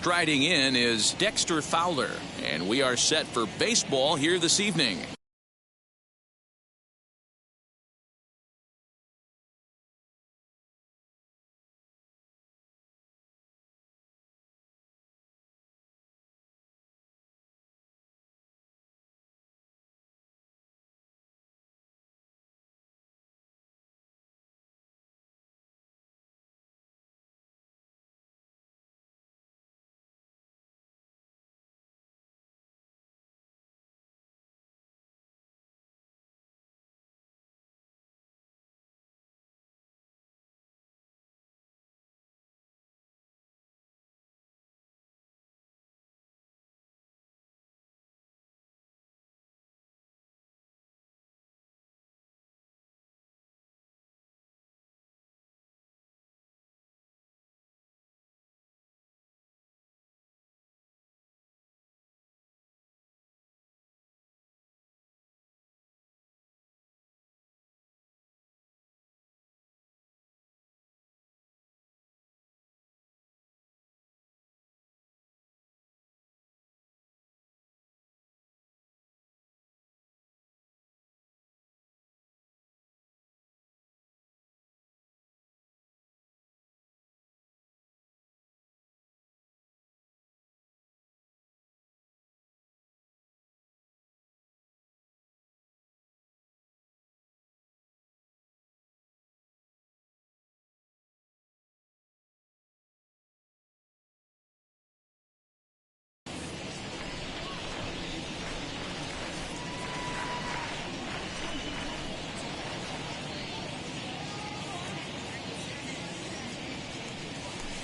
Striding in is Dexter Fowler, and we are set for baseball here this evening.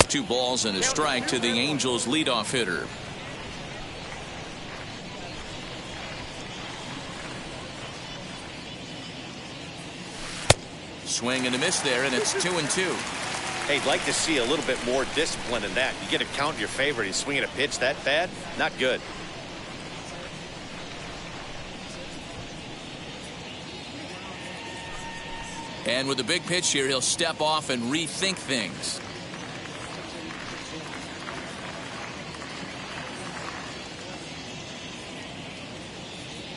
Two balls and a strike to the Angels leadoff hitter. Swing and a miss there, and it's 2-2. Hey, I'd like to see a little bit more discipline in that. You get a count in your favor. He's swinging a pitch that bad. Not good. And with a big pitch here, he'll step off and rethink things.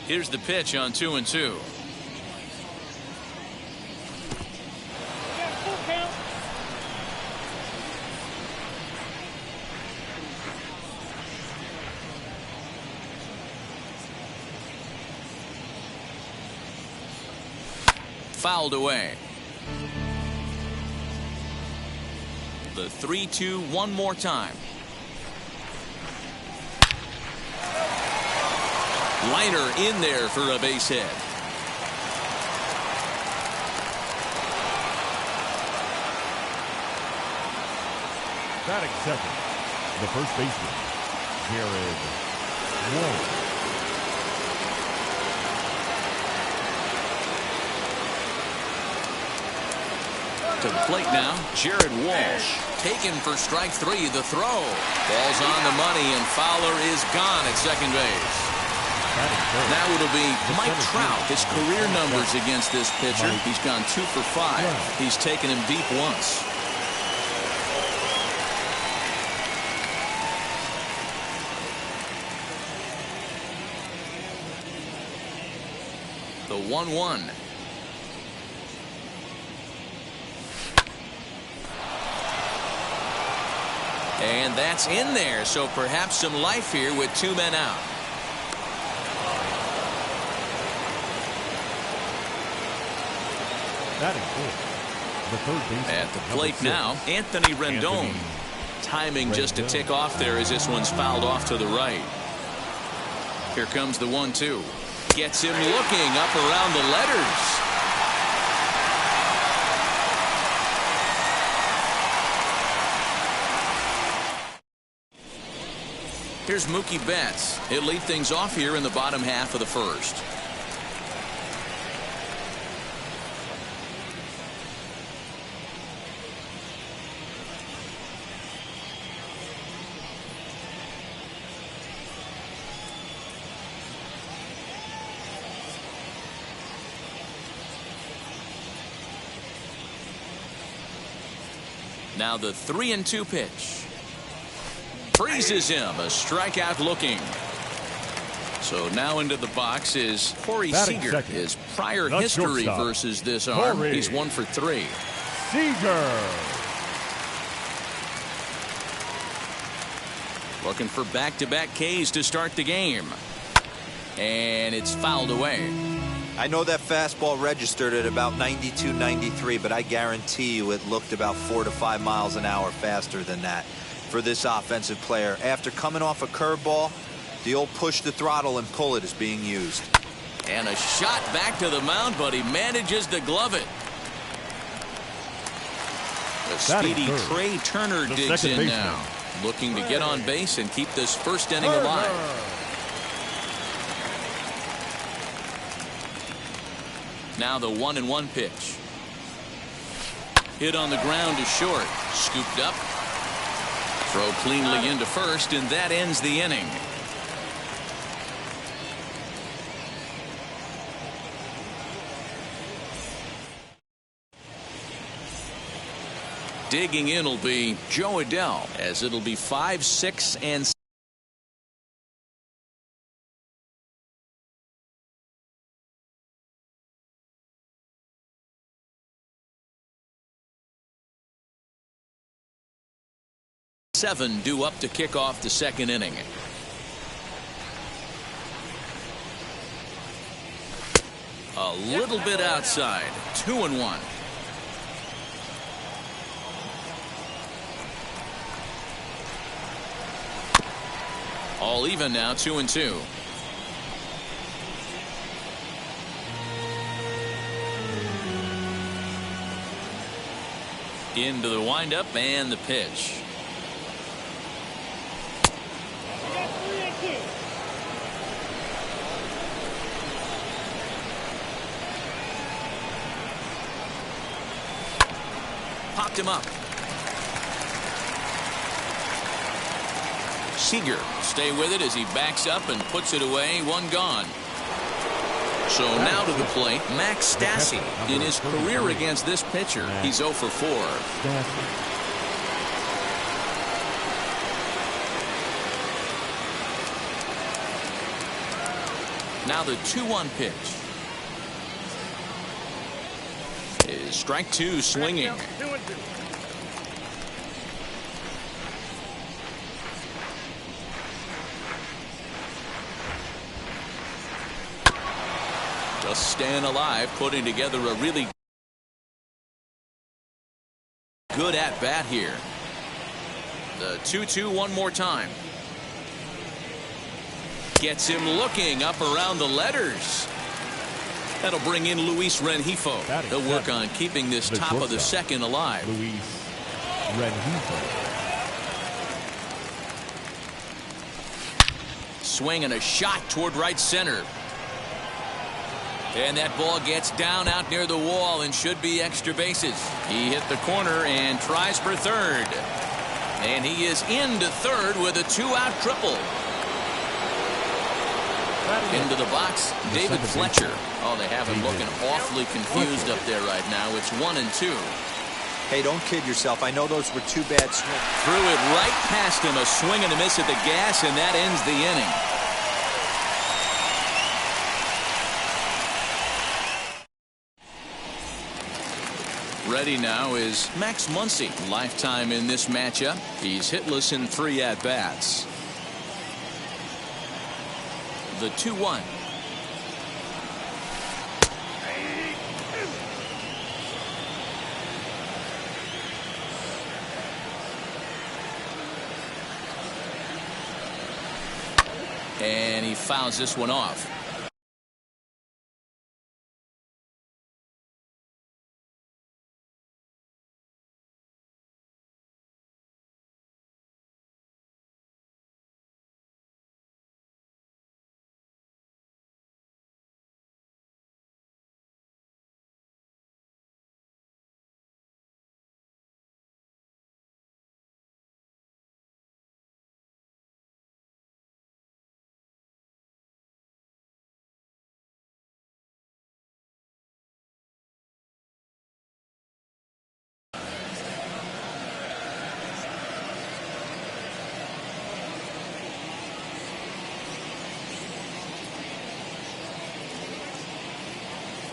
Here's the pitch on 2-2. Fouled away. The 3-2 one more time. Liner in there for a base hit. Batting second, the first baseman, Jared Walsh. To the plate now, Jared Walsh. Taken for strike three. The throw. Ball's on the money, and Fowler is gone at second base. Now it'll be Mike Trout. His career numbers against this pitcher. He's gone 2 for 5. He's taken him deep once. The 1-1. And that's in there, so perhaps some life here with 2 men out. At the plate now, Anthony Rendon. Timing just a tick off there as this one's fouled off to the right. Here comes the 1-2. Gets him looking up around the letters. Here's Mookie Betts. He'll lead things off here in the bottom half of the first. Now the 3-2 pitch. Freezes him. A strikeout looking. So now into the box is Corey Seager. His prior history versus this arm, he's 1 for 3. Seager. Looking for back-to-back Ks to start the game. And it's fouled away. I know that fastball registered at about 92, 93, but I guarantee you it looked about 4 to 5 miles an hour faster than that for this offensive player. After coming off a curveball, the old push the throttle and pull it is being used. And a shot back to the mound, but he manages to glove it. The speedy Trey Turner digs in now, looking to get on base and keep this first inning alive. Now the 1-1 pitch. Hit on the ground to short. Scooped up. Throw cleanly into first, and that ends the inning. Digging in will be Joe Adell, as it'll be 5, 6, and 7 due up to kick off the second inning. A little bit outside. 2-1. All even now. 2-2. Into the windup and the pitch. Popped him up. Seager stay with it as he backs up and puts it away. 1 gone. So now to the plate, Max Stassi. In his career against this pitcher, he's 0 for 4. Now the 2-1 pitch. Is strike 2 swinging. Just staying alive, putting together a really good at-bat here. The 2-2 one more time. Gets him looking up around the letters. That'll bring in Luis Rengifo. He'll work on keeping this top of the second alive. Luis Rengifo. Swing and a shot toward right center. And that ball gets down out near the wall and should be extra bases. He hit the corner and tries for third. And he is into third with a 2-out triple. Into the box, David Fletcher. Oh, they have him looking awfully confused up there right now. It's 1-2. Hey, don't kid yourself. I know those were 2 bad swings. Threw it right past him. A swing and a miss at the gas, and that ends the inning. Ready now is Max Muncy. Lifetime in this matchup. He's hitless in 3 at-bats. The 2-1. And he fouls this one off.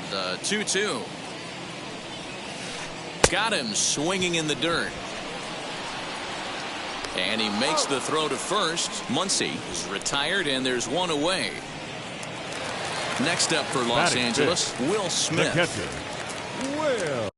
The 2-2. Got him swinging in the dirt. And he makes the throw to first. Muncy is retired, and there's one away. Next up for Los Angeles, Will Smith. The catcher, Will.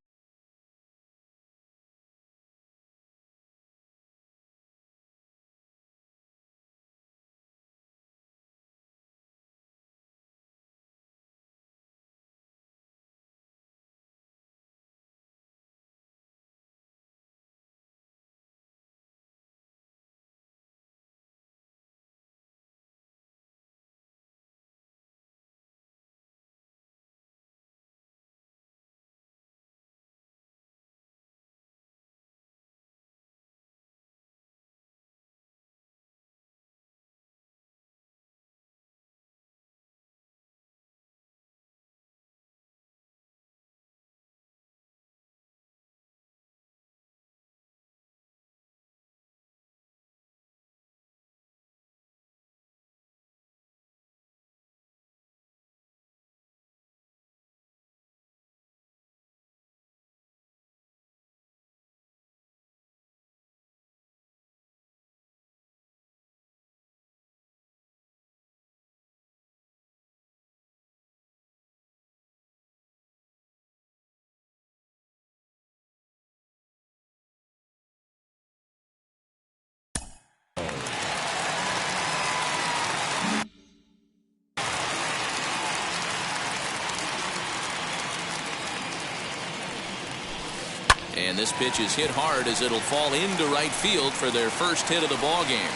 And this pitch is hit hard as it'll fall into right field for their first hit of the ball game.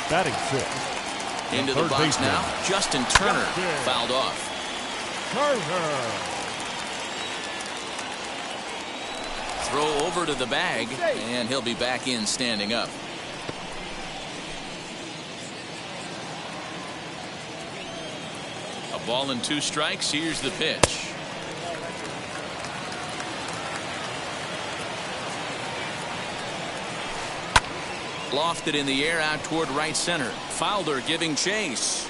Batting sixth. Into the box now. Justin Turner fouled off. Turner. Throw over to the bag, and he'll be back in standing up. A ball and 2 strikes. Here's the pitch. Lofted in the air out toward right center. Fowler giving chase.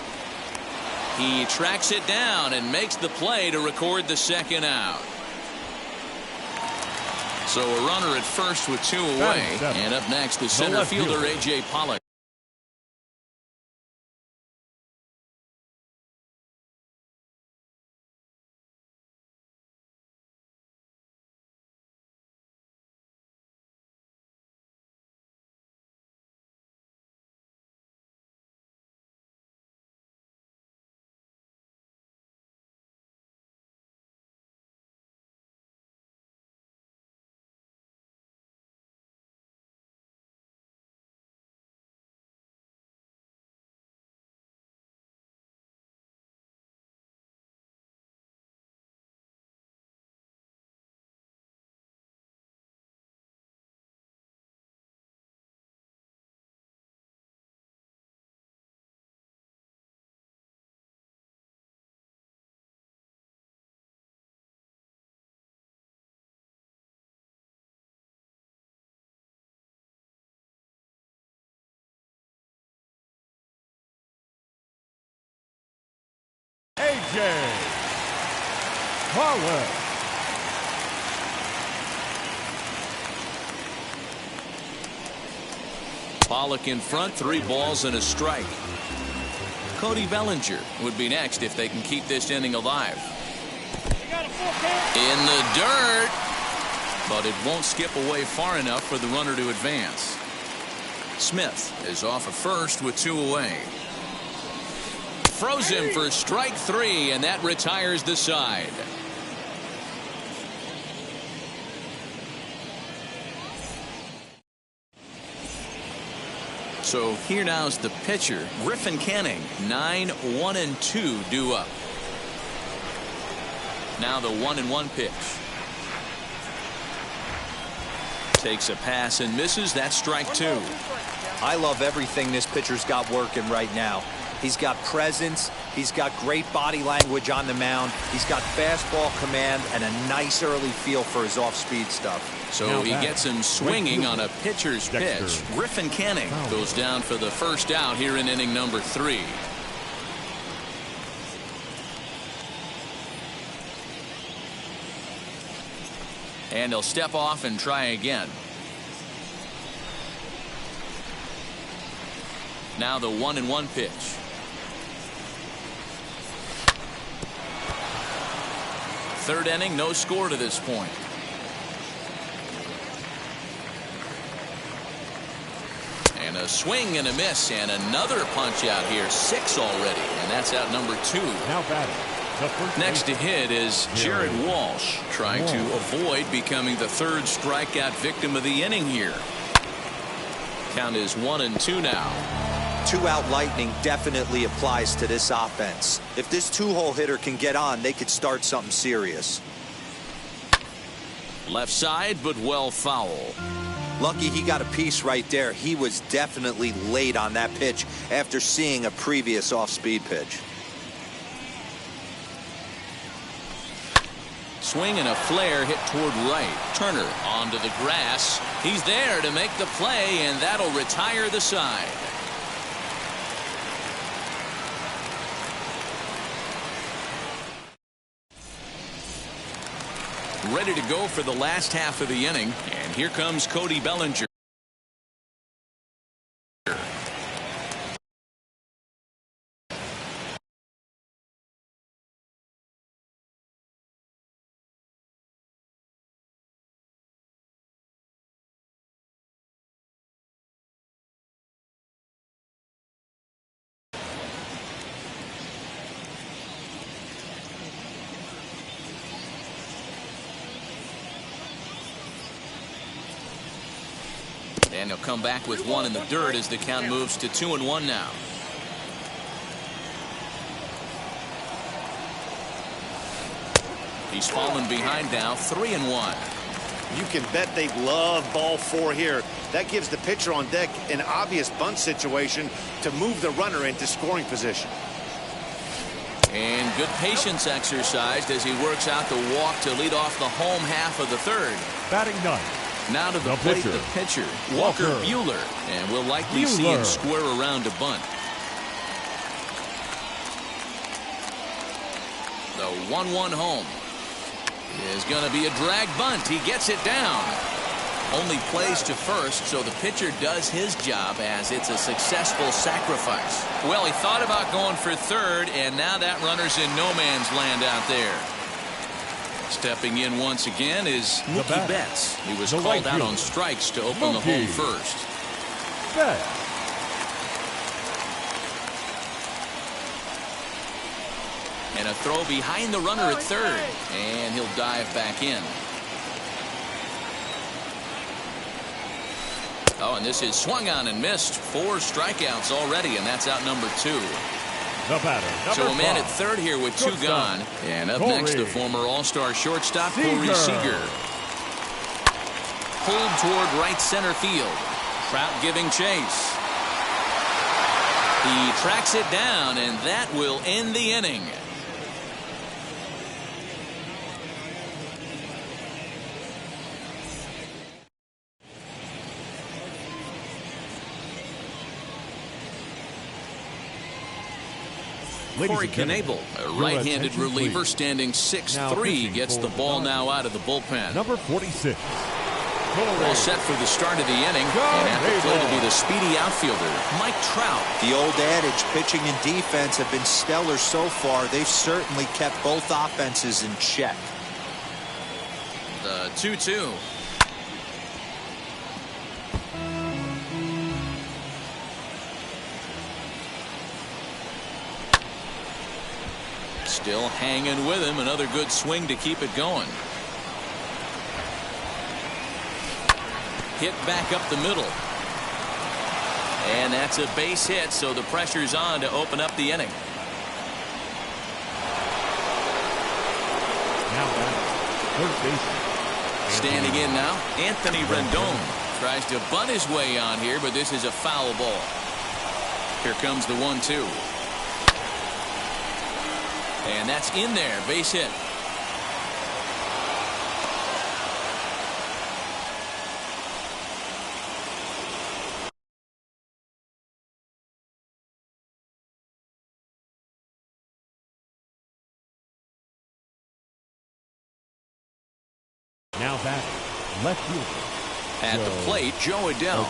He tracks it down and makes the play to record the second out. So a runner at first with 2 away. And up next, the center fielder, A.J. Pollock. A.J. Pollock. Pollock in front, 3 balls and a strike. Cody Bellinger would be next if they can keep this inning alive. In the dirt, but it won't skip away far enough for the runner to advance. Smith is off at first with 2 away. Throws him for strike 3, and that retires the side. So here now's the pitcher, Griffin Canning. 9-1-2 due up. Now the 1-1 pitch. Takes a pass and misses. That's strike 2. I love everything this pitcher's got working right now. He's got presence. He's got great body language on the mound. He's got fastball command and a nice early feel for his off-speed stuff. So he gets him swinging on a pitcher's pitch. Griffin Canning goes down for the first out here in inning number 3. And he'll step off and try again. Now the 1-1 pitch. Third inning, no score to this point. And a swing and a miss, and another punch out here. 6 already, and that's out number 2. Now batting. Next to hit is Jared Walsh, trying to avoid becoming the 3rd strikeout victim of the inning here. Count is 1-2 now. 2-out lightning definitely applies to this offense. If this 2-hole hitter can get on, they could start something serious. Left side, but well foul. Lucky he got a piece right there. He was definitely late on that pitch after seeing a previous off-speed pitch. Swing and a flare hit toward right. Turner onto the grass. He's there to make the play, and that'll retire the side. Ready to go for the last half of the inning, and here comes Cody Bellinger. And he'll come back with 1 in the dirt as the count moves to 2-1 now. He's fallen behind now, 3-1. You can bet they love ball 4 here. That gives the pitcher on deck an obvious bunt situation to move the runner into scoring position. And good patience exercised as he works out the walk to lead off the home half of the 3rd. Batting 9. Now to the plate, the pitcher, Walker Buehler, and we'll likely see him square around a bunt. The 1-1 home is going to be a drag bunt. He gets it down. Only plays to first, so the pitcher does his job as it's a successful sacrifice. Well, he thought about going for 3rd, and now that runner's in no man's land out there. Stepping in once again is Mookie Betts. He was called out on strikes to open the home first. And a throw behind the runner at 3rd. And he'll dive back in. Oh, and this is swung on and missed. 4 strikeouts already, and that's out number 2. The batter, so a man at 3rd here with 2 gone. And up next, the former All-Star shortstop, Corey Seager. Pulled toward right center field. Trout giving chase. He tracks it down, and that will end the inning. Corey Knebel, a right-handed reliever standing 6'3", gets the ball now out of the bullpen. Number 46. All set for the start of the inning, and at the plate will be the speedy outfielder, Mike Trout. The old adage, pitching and defense have been stellar so far. They've certainly kept both offenses in check. The 2-2. Still hanging with him. Another good swing to keep it going. Hit back up the middle. And that's a base hit, so the pressure's on to open up the inning. Now third base. Standing in now, Anthony Rendon tries to bunt his way on here, but this is a foul ball. Here comes the 1-2. And that's in there. Base hit. Now back, left fielder. At the plate, Joe Adell.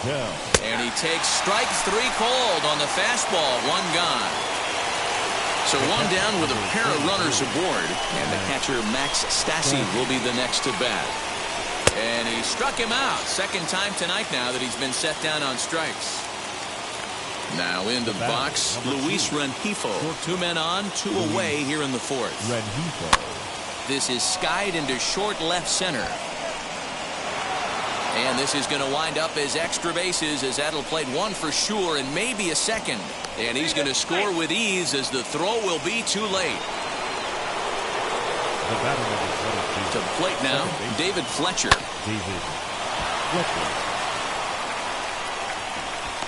And he takes strike 3 cold on the fastball. 1 gone. So 1 down with a pair of runners aboard. And the catcher, Max Stassi, will be the next to bat. And he struck him out. Second time tonight now that he's been set down on strikes. Now into the box, Luis Rengifo. 2 men on, 2 away here in the 4th. This is skied into short left center. And this is going to wind up as extra bases as that'll play 1 for sure and maybe a second. And he's going to score with ease as the throw will be too late. To the plate now, David Fletcher.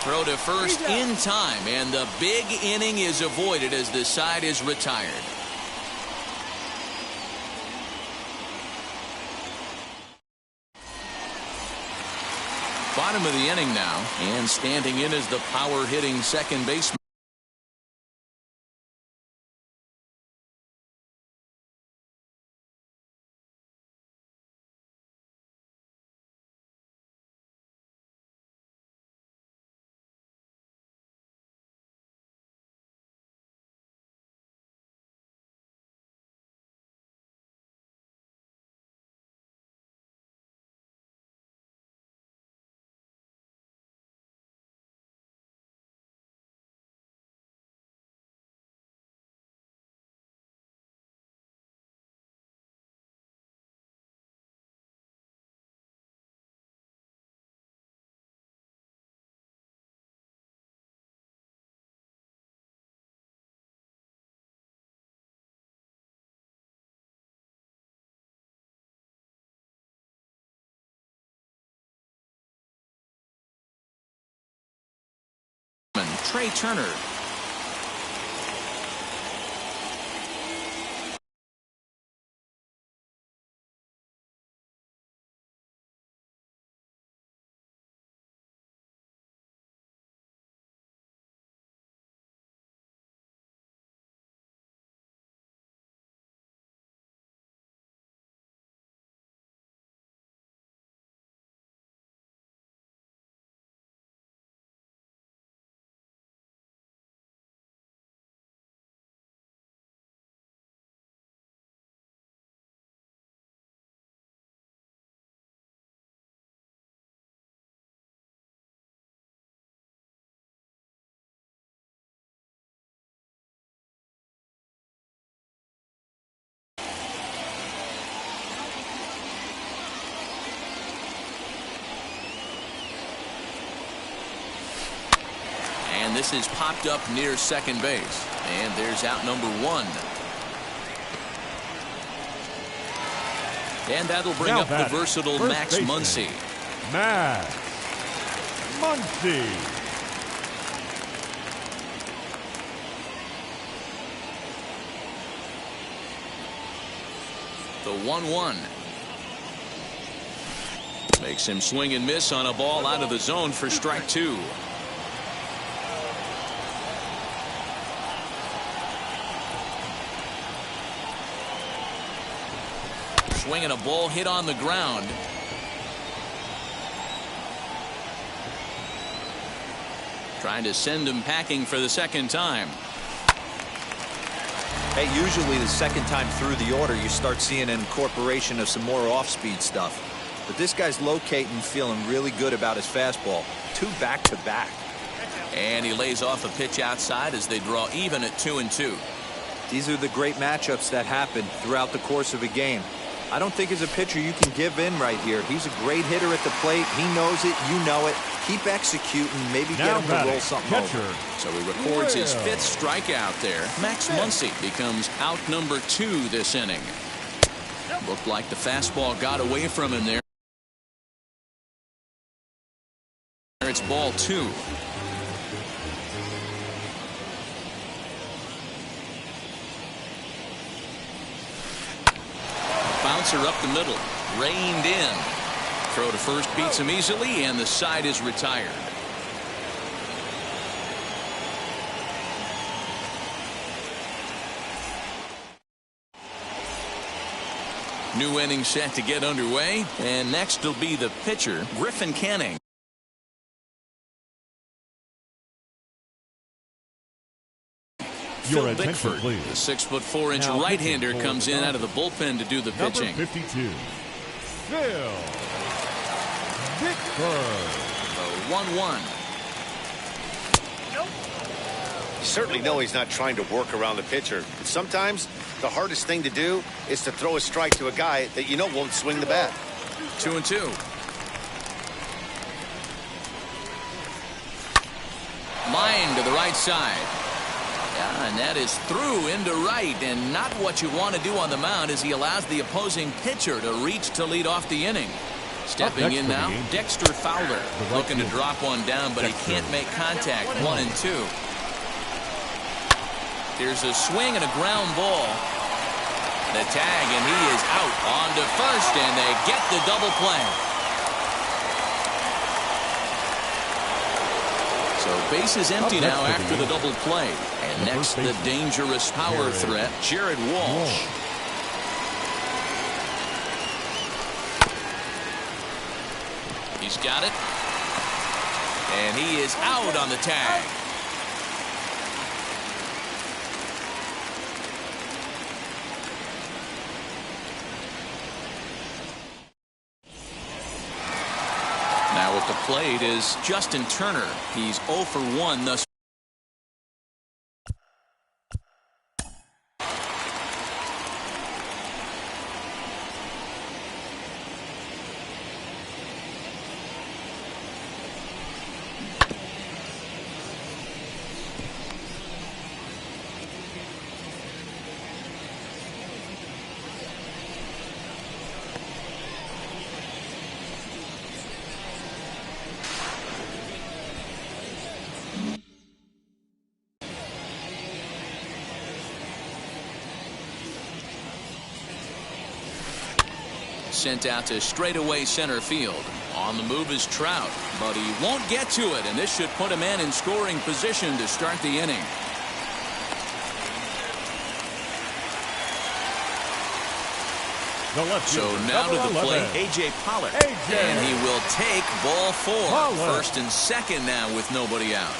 Throw to first in time, and the big inning is avoided as the side is retired. Bottom of the inning now, and standing in is the power-hitting second baseman. Trey Turner. And this is popped up near second base. And there's out number 1. And that'll bring up the versatile Max Muncy. Max Muncy. The 1-1. Makes him swing and miss on a ball out of the zone for strike 2. Swinging a ball hit on the ground. Trying to send him packing for the second time. Hey, usually the second time through the order you start seeing an incorporation of some more off-speed stuff. But this guy's locating, feeling really good about his fastball. 2 back-to-back. And he lays off a pitch outside as they draw even at 2-2. These are the great matchups that happen throughout the course of a game. I don't think as a pitcher you can give in right here. He's a great hitter at the plate. He knows it. You know it. Keep executing. Maybe get him to roll something over. So he records his 5th strikeout there. Max Muncy becomes out number 2 this inning. Looked like the fastball got away from him there. It's ball 2. answer up the middle. Reined in. Throw to first beats him easily, and the side is retired. New inning set to get underway, and next will be the pitcher, Griffin Canning. Your Phil attention, Bickford, please. the 6'4" Now right-hander, pitching for comes the in out of the Dodgers. bullpen to do the Number pitching. 52, Phil Bickford. The 1-1. You certainly know he's not trying to work around the pitcher. Sometimes the hardest thing to do is to throw a strike to a guy that you know won't swing the bat. 2-2. Line to the right side. Yeah, and that is through into right, and not what you want to do on the mound as he allows the opposing pitcher to reach to lead off the inning. Stepping in now, Dexter Fowler, looking to drop one down, but he can't make contact. 1-2. There's a swing and a ground ball. The tag, and he is out on to first, and they get the double play. So base is empty now after the double play. And next, the dangerous power threat, Jared Walsh. He's got it. And he is out on the tag. Now at the plate is Justin Turner. He's 0 for 1 thus. Sent out to straightaway center field. On the move is Trout, but he won't get to it, and this should put a man in scoring position to start the inning. So now to the plate, A.J. Pollard. And he will take ball 4. First and second now with nobody out.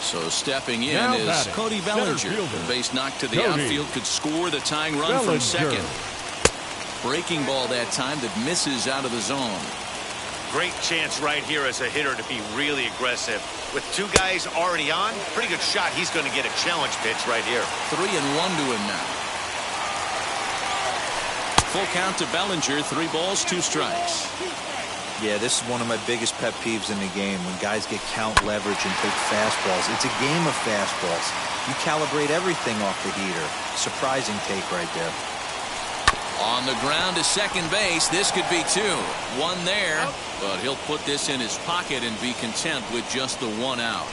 So stepping in is Cody Bellinger. The base knock to the outfield could score the tying run from second. Breaking ball that time that misses out of the zone. Great chance right here as a hitter to be really aggressive. With two guys already on, pretty good shot. He's going to get a challenge pitch right here. 3-1 to him now. Full count to Bellinger. 3 balls, 2 strikes. Yeah, this is one of my biggest pet peeves in the game. When guys get count leverage and take fastballs. It's a game of fastballs. You calibrate everything off the heater. Surprising take right there. On the ground to second base. This could be 2. 1 there, but he'll put this in his pocket and be content with just the 1 out.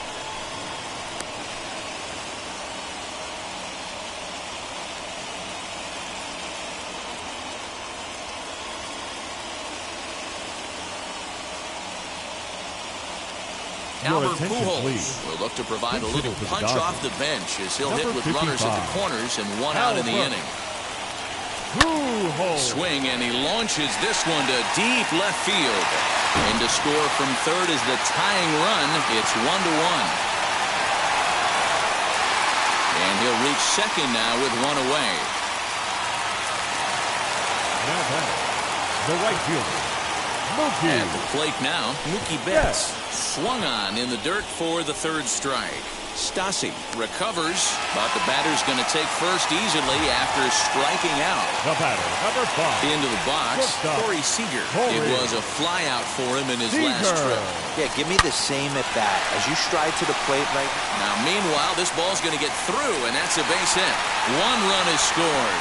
Albert Pujols will look to provide a little punch off the bench as he'll hit with runners at the corners and 1 out in the inning. Swing, and he launches this one to deep left field. And to score from third is the tying run. It's 1-1. And he'll reach second now with 1 away. Now batting, the right fielder, Mookie. At the plate now, Mookie Betts. Swung on in the dirt for the 3rd strike. Stassi recovers, but the batter's going to take first easily after striking out. The batter, number 5. Into the box, Corey Seager. It was a flyout for him in his last trip. Yeah, give me the same at bat as you stride to the plate right now. Meanwhile, this ball's going to get through, and that's a base hit. 1 run is scored.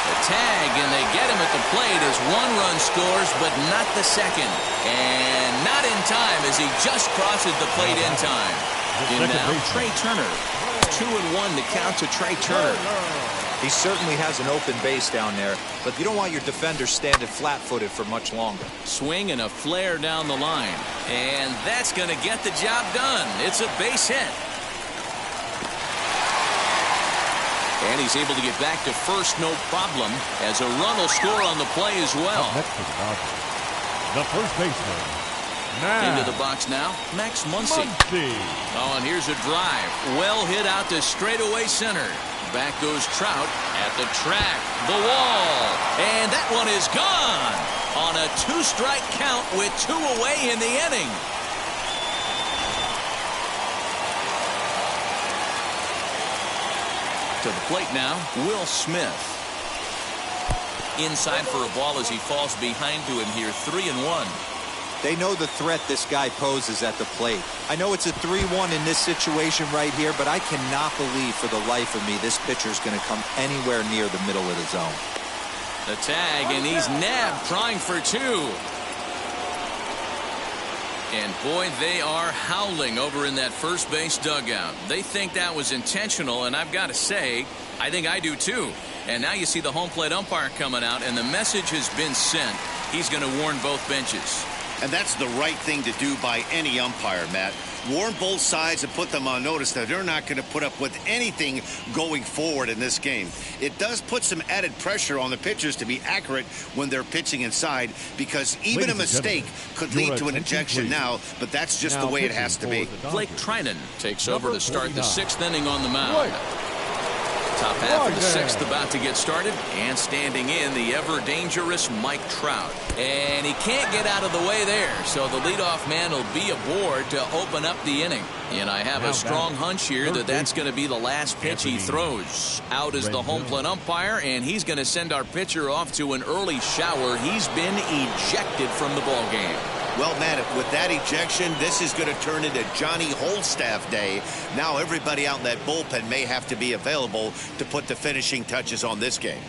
The tag, and they get him at the plate as 1 run scores, but not the second. And not in time as he just crosses the plate in time. In now, Trey Turner. 2-1 to count to Trey Turner. He certainly has an open base down there, but you don't want your defender standing flat-footed for much longer. Swing and a flare down the line. And that's going to get the job done. It's a base hit. And he's able to get back to first, no problem, as a run will score on the play as well. Next to the Dodgers, the first baseman, Into the box now, Max Muncy. Oh, and here's a drive. Well hit out to straightaway center. Back goes Trout at the track, the wall, and that one is gone on a two-strike count with 2 away in the inning. To the plate now, Will Smith. Inside for a ball as he falls behind to him here, 3-1. They know the threat this guy poses at the plate. I know it's a 3-1 in this situation right here, but I cannot believe for the life of me this pitcher is going to come anywhere near the middle of the zone. The tag, and he's nabbed, trying for 2. And boy, they are howling over in that first base dugout. They think that was intentional, and I've got to say, I think I do too. And now you see the home plate umpire coming out, and the message has been sent. He's going to warn both benches. And that's the right thing to do by any umpire, Matt. Warn both sides and put them on notice that they're not going to put up with anything going forward in this game. It does put some added pressure on the pitchers to be accurate when they're pitching inside, because even a mistake could lead to an ejection now, but that's just the way it has to be. Blake Trinan takes over to start the 6th inning on the mound. Top half of the 6th about to get started, and standing in, the ever-dangerous Mike Trout. And he can't get out of the way there, so the leadoff man will be aboard to open up the inning. And I have a strong hunch here that that's going to be the last pitch he throws. Out is the home plate umpire, and he's going to send our pitcher off to an early shower. He's been ejected from the ballgame. Well, Matt, with that ejection, this is going to turn into Johnny Holstaff Day. Now everybody out in that bullpen may have to be available to put the finishing touches on this game.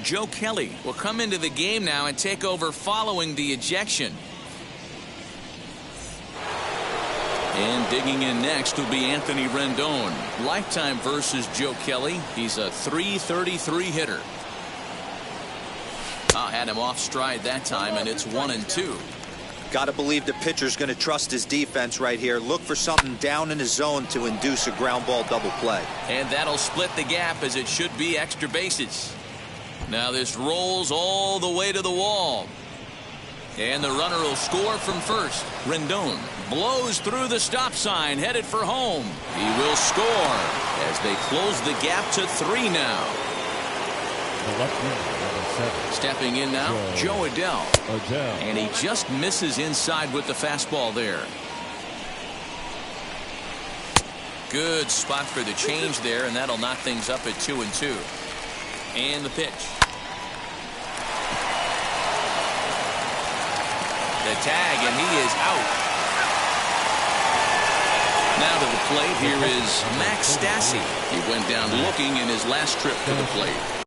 Joe Kelly will come into the game now and take over following the ejection. And digging in next will be Anthony Rendon. Lifetime versus Joe Kelly. He's a .333 hitter. Had him off stride that time, and it's 1-2. Got to believe the pitcher's going to trust his defense right here. Look for something down in his zone to induce a ground ball double play. And that'll split the gap, as it should be extra bases. Now this rolls all the way to the wall. And the runner will score from first. Rendon blows through the stop sign, headed for home. He will score as they close the gap to 3 now. The left fielder, number 7. Stepping in now, Joe Adell. And he just misses inside with the fastball there. Good spot for the change there, and that'll knock things up at 2-2. And the pitch. The tag, and he is out. Now to the plate, here is Max Stassi. He went down looking in his last trip to the plate.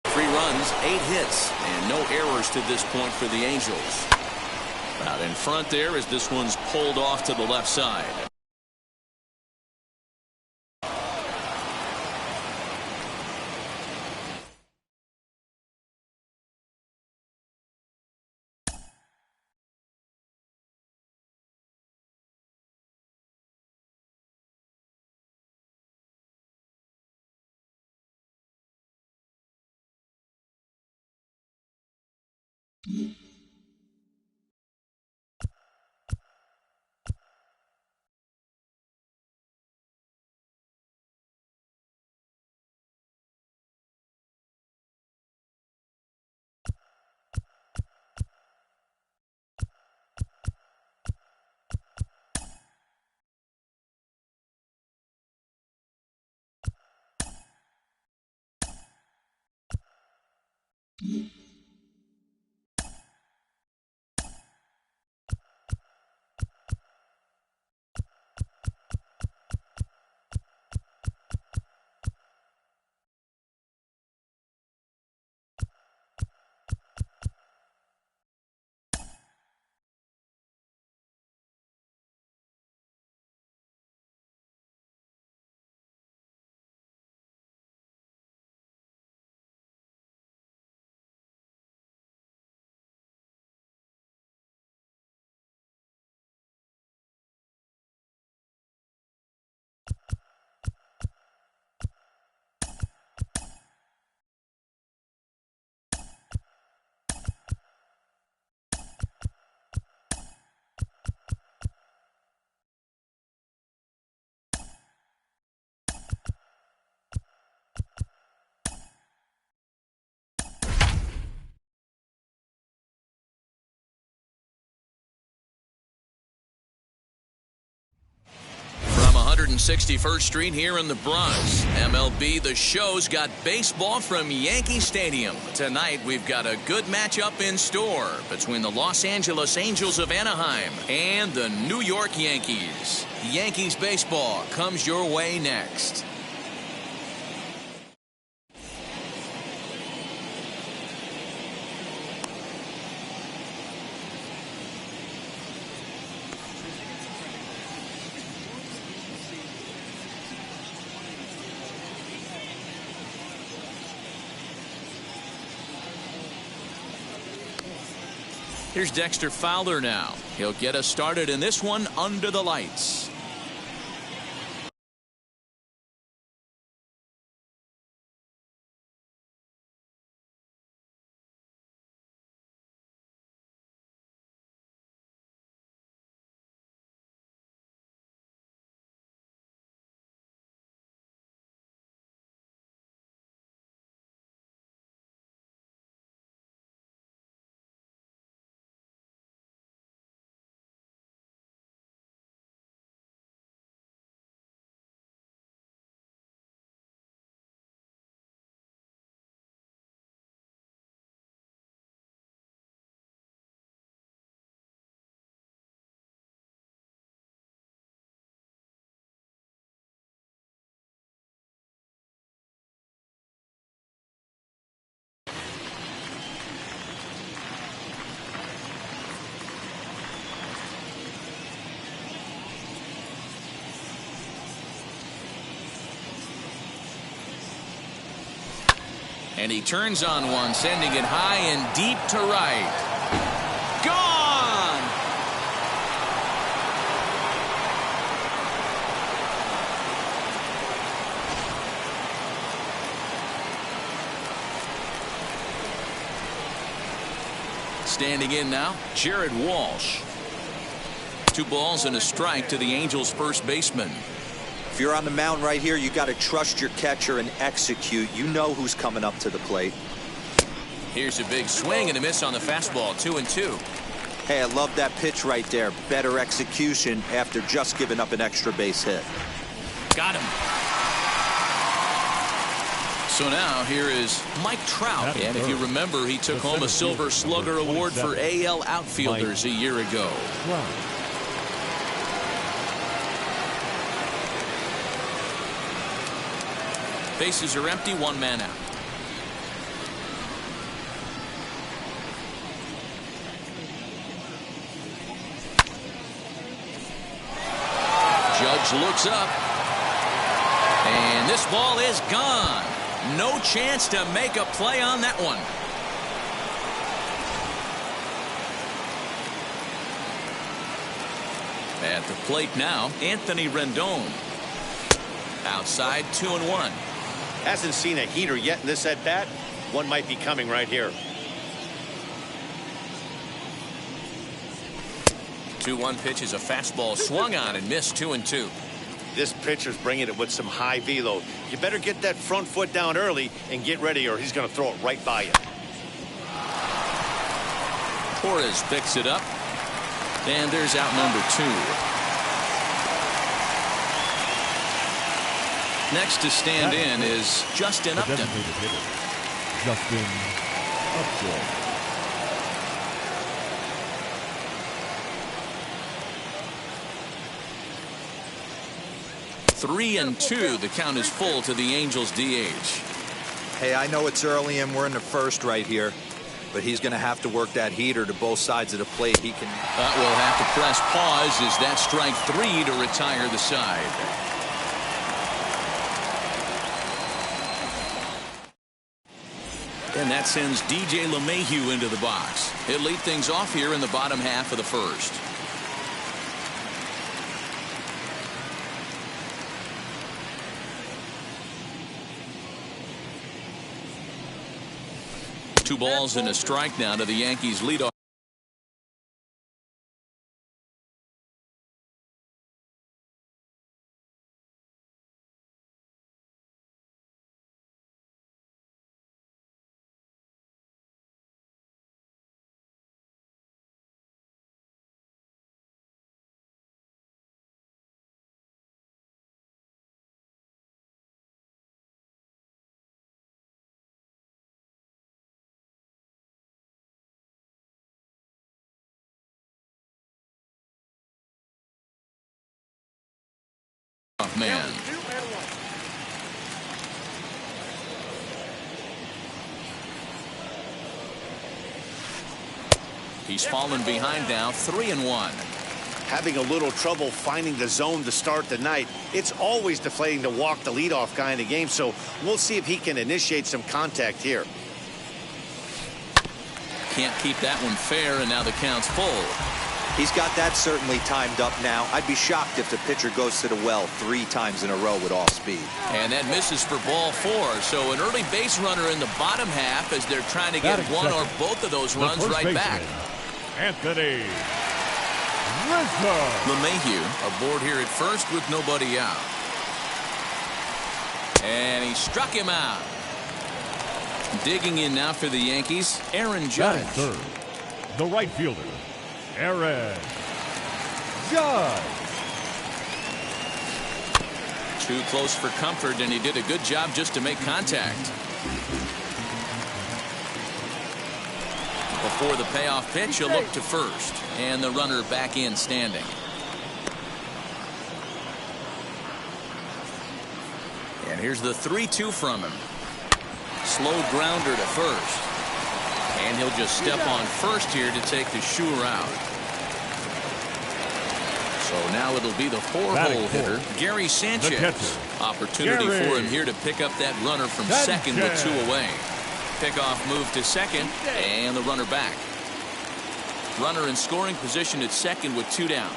3 runs, 8 hits, and no errors to this point for the Angels. Out in front there as this one's pulled off to the left side. 161st Street here in the Bronx. MLB The Show's got baseball from Yankee Stadium. Tonight, we've got a good matchup in store between the Los Angeles Angels of Anaheim and the New York Yankees. Yankees baseball comes your way next. Here's Dexter Fowler now. He'll get us started in this one under the lights. And he turns on one, sending it high and deep to right. Gone! Standing in now, Jared Walsh. 2 balls and a strike to the Angels' first baseman. If you're on the mound right here, you got to trust your catcher and execute. You know who's coming up to the plate. Here's a big swing and a miss on the fastball. 2-2. Hey, I love that pitch right there. Better execution after just giving up an extra base hit. Got him. So now here is Mike Trout. And if you remember, he took home a Silver Slugger Award for AL outfielders a year ago. Bases are empty, 1 man out. Judge looks up. And this ball is gone. No chance to make a play on that one. At the plate now, Anthony Rendon. Outside, 2-1. Hasn't seen a heater yet in this at-bat. One might be coming right here. 2-1 pitch is a fastball swung on and missed. 2-2. This pitcher's bringing it with some high velo. You better get that front foot down early and get ready, or he's going to throw it right by you. Torres picks it up. And there's out number 2. Next to stand in is Justin Upton. Justin Upton. 3-2. The count is full to the Angels DH. Hey, I know it's early and we're in the first right here, but he's going to have to work that heater to both sides of the plate. He can. We'll have to press pause as that strike 3 to retire the side. And that sends DJ LeMahieu into the box. He'll lead things off here in the bottom half of the first. Two balls and a strike now to the Yankees leadoff. leadoff man. He's fallen behind now, 3-1. Having a little trouble finding the zone to start the night. It's always deflating to walk the leadoff guy in the game, so we'll see if he can initiate some contact here. Can't keep that one fair, and now the count's full. He's got that certainly timed up now. I'd be shocked if the pitcher goes to the well 3 times in a row with off speed. And that misses for ball 4. So an early base runner in the bottom half as they're trying to get one or both of those runs right back. Anthony Rizzo. LeMahieu aboard here at first with nobody out. And he struck him out. Digging in now for the Yankees, Aaron Judge. Third, the right fielder, Aaron Judge. Too close for comfort, and he did a good job just to make contact. Before the payoff pitch, he'll look to first, and the runner back in standing. And here's the 3-2 from him. Slow grounder to first. And he'll just step on first here to take the sure out. So now it'll be the 4-hole hitter, Gary Sanchez. Opportunity for him here to pick up that runner from second with 2 away. Pickoff move to second, and the runner back. Runner in scoring position at second with 2 down.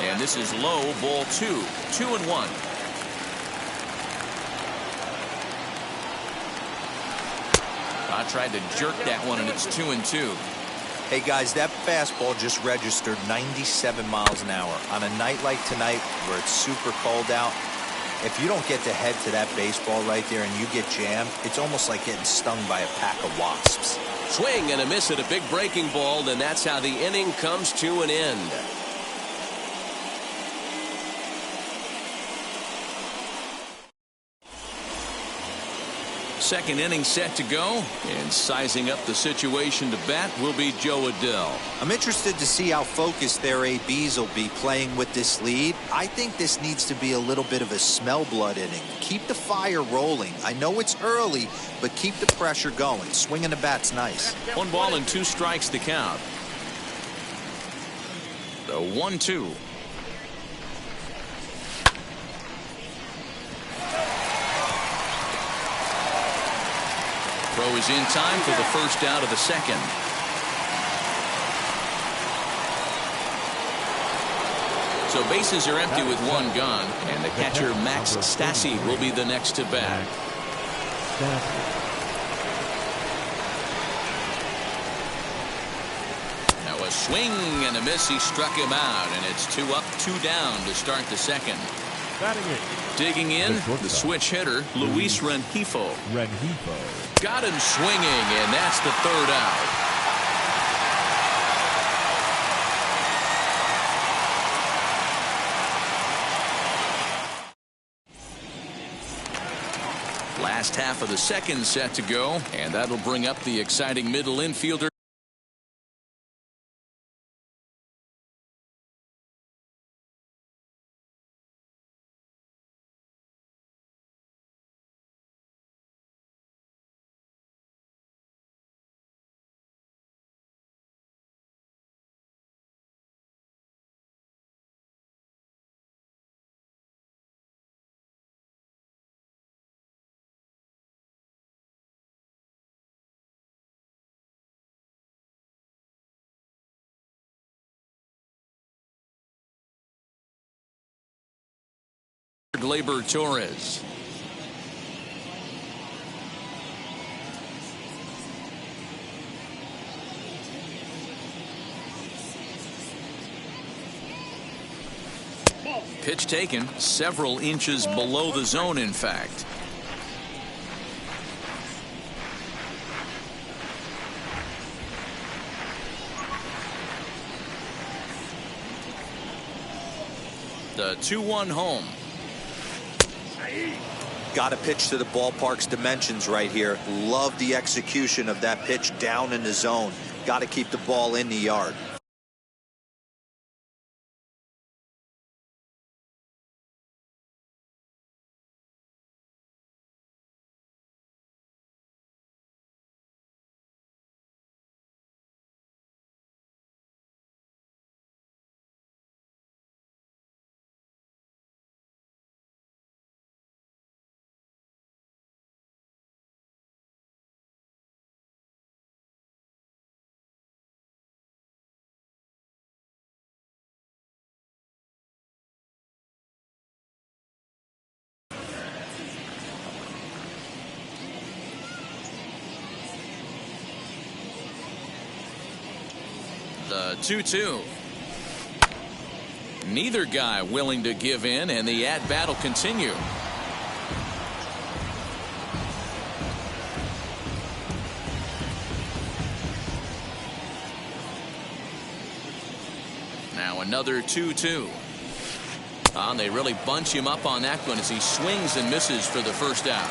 And this is low, ball 2, 2-1. I tried to jerk that one, and it's 2-2. Hey guys, that fastball just registered 97 miles an hour. On a night like tonight where it's super cold out, if you don't get to head to that baseball right there and you get jammed, it's almost like getting stung by a pack of wasps. Swing and a miss at a big breaking ball, and that's how the inning comes to an end. Second inning set to go, and sizing up the situation to bat will be Joe Adell. I'm interested to see how focused their ABs will be playing with this lead. I think this needs to be a little bit of a smell blood inning. Keep the fire rolling. I know it's early, but keep the pressure going. Swinging the bat's nice. 1 ball and 2 strikes to count. The 1-2. Throw is in time for the first out of the second. So bases are empty with 1 gone, and the catcher Max Stassi will be the next to bat. Now a swing and a miss. He struck him out, and it's 2 up, 2 down to start the second. Digging in, the switch hitter, Luis Rengifo. Got him swinging, and that's the 3rd out. Last half of the second set to go, and that'll bring up the exciting middle infielder. Gleyber Torres. Pitch taken several inches below the zone, in fact. The 2-1 home. Got to pitch to the ballpark's dimensions right here. Love the execution of that pitch down in the zone. Got to keep the ball in the yard. The 2-2. Neither guy willing to give in, and the at-bat will continue. Now another 2-2. And they really bunch him up on that one as he swings and misses for the first out.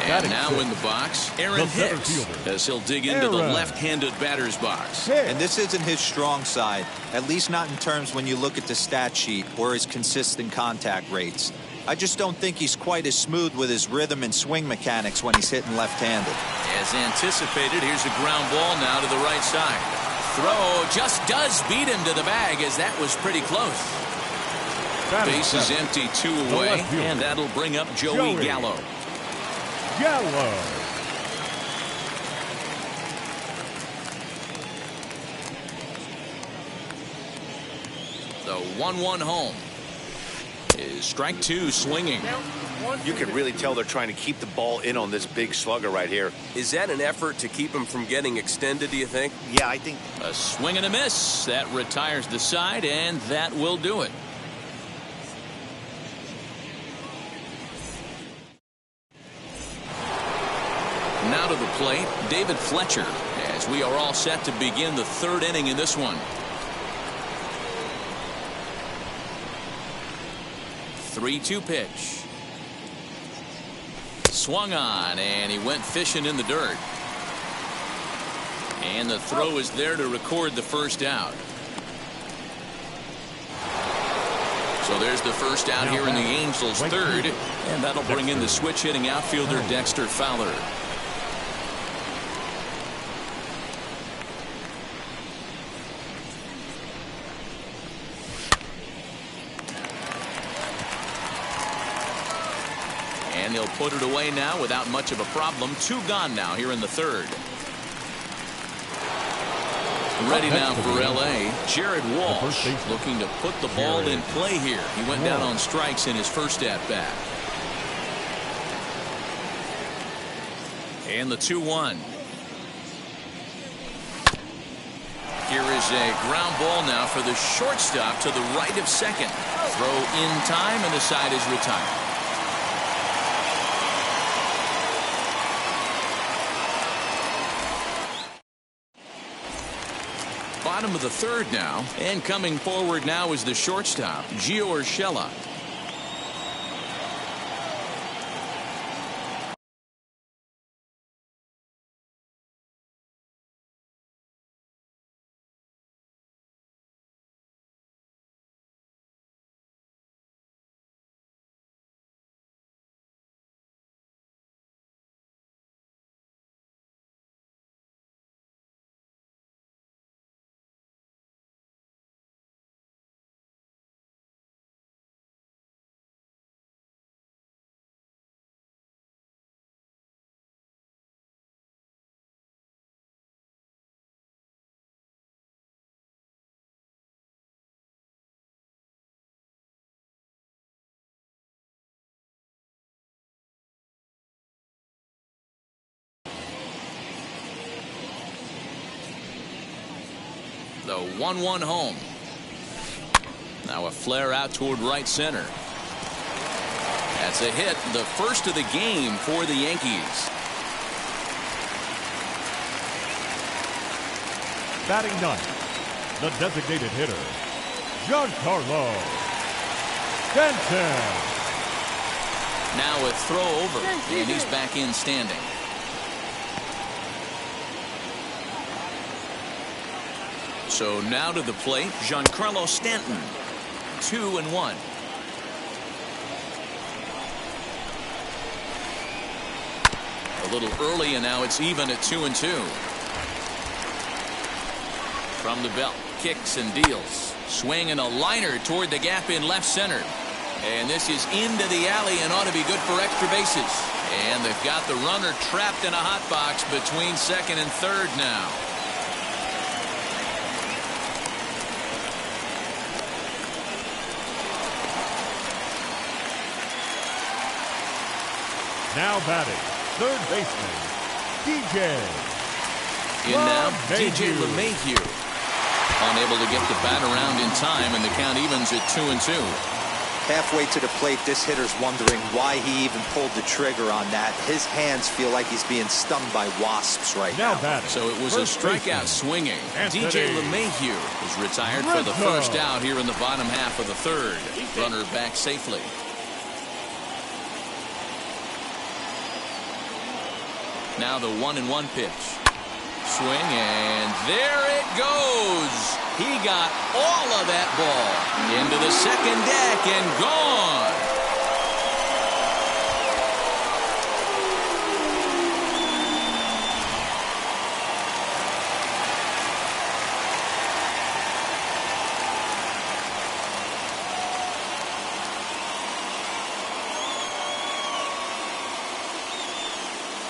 And now in the box, Aaron Hicks, as he'll dig into the left-handed batter's box. And this isn't his strong side, at least not in terms when you look at the stat sheet or his consistent contact rates. I just don't think he's quite as smooth with his rhythm and swing mechanics when he's hitting left-handed. As anticipated, here's a ground ball now to the right side. Throw just does beat him to the bag, as that was pretty close. Base is empty, 2 away, and that'll bring up Joey Gallo. The 1-1 home is strike 2 swinging. You can really tell they're trying to keep the ball in on this big slugger right here. Is that an effort to keep him from getting extended, do you think? Yeah, I think. A swing and a miss. That retires the side, and that will do it. Now to the plate, David Fletcher, as we are all set to begin the 3rd inning in this one. 3-2 pitch. Swung on, and he went fishing in the dirt. And the throw is there to record the first out. So there's the first out here in the Angels' 3rd, and that'll bring in the switch-hitting outfielder Dexter Fowler. And he'll put it away now without much of a problem. 2 gone now here in the 3rd. Ready now for L.A. Jared Walsh looking to put the ball in play here. He went down on strikes in his first at-bat. And the 2-1. Here is a ground ball now for the shortstop to the right of second. Throw in time, and the side is retired. Bottom of the 3rd now, and coming forward now is the shortstop, Gio Urshela. The 1-1 home. Now a flare out toward right center. That's a hit, the first of the game for the Yankees. Batting 9th, the designated hitter, Giancarlo Stanton. Now a throw over, and he's back in standing. So now to the plate, Giancarlo Stanton. 2-1. A little early, and now it's even at 2-2. From the belt, kicks and deals. Swinging a liner toward the gap in left center. And this is into the alley and ought to be good for extra bases. And they've got the runner trapped in a hot box between second and third now. Now batting, third baseman, DJ. In now, DJ LeMahieu. Unable to get the bat around in time, and the count evens at 2-2. Halfway to the plate, this hitter's wondering why he even pulled the trigger on that. His hands feel like he's being stung by wasps right now. So it was a strikeout swinging. DJ LeMahieu is retired for the first out here in the bottom half of the third. Runner back safely. Now the 1-1 pitch. Swing, and there it goes. He got all of that ball into the second deck and gone.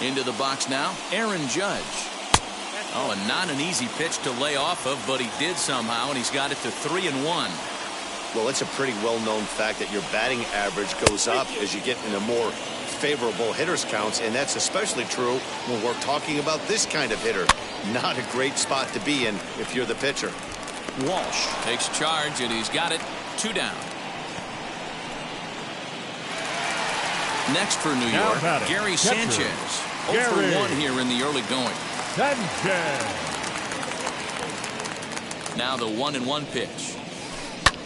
Into the box now, Aaron Judge. Oh, and not an easy pitch to lay off of, but he did somehow, and he's got it to 3-1. Well, it's a pretty well-known fact that your batting average goes up as you get into more favorable hitters counts, and that's especially true when we're talking about this kind of hitter. Not a great spot to be in if you're the pitcher. Walsh takes charge, and he's got it 2 down. Next for New York, Gary Sanchez. 0-for-1 here in the early going. Now the 1-1 pitch.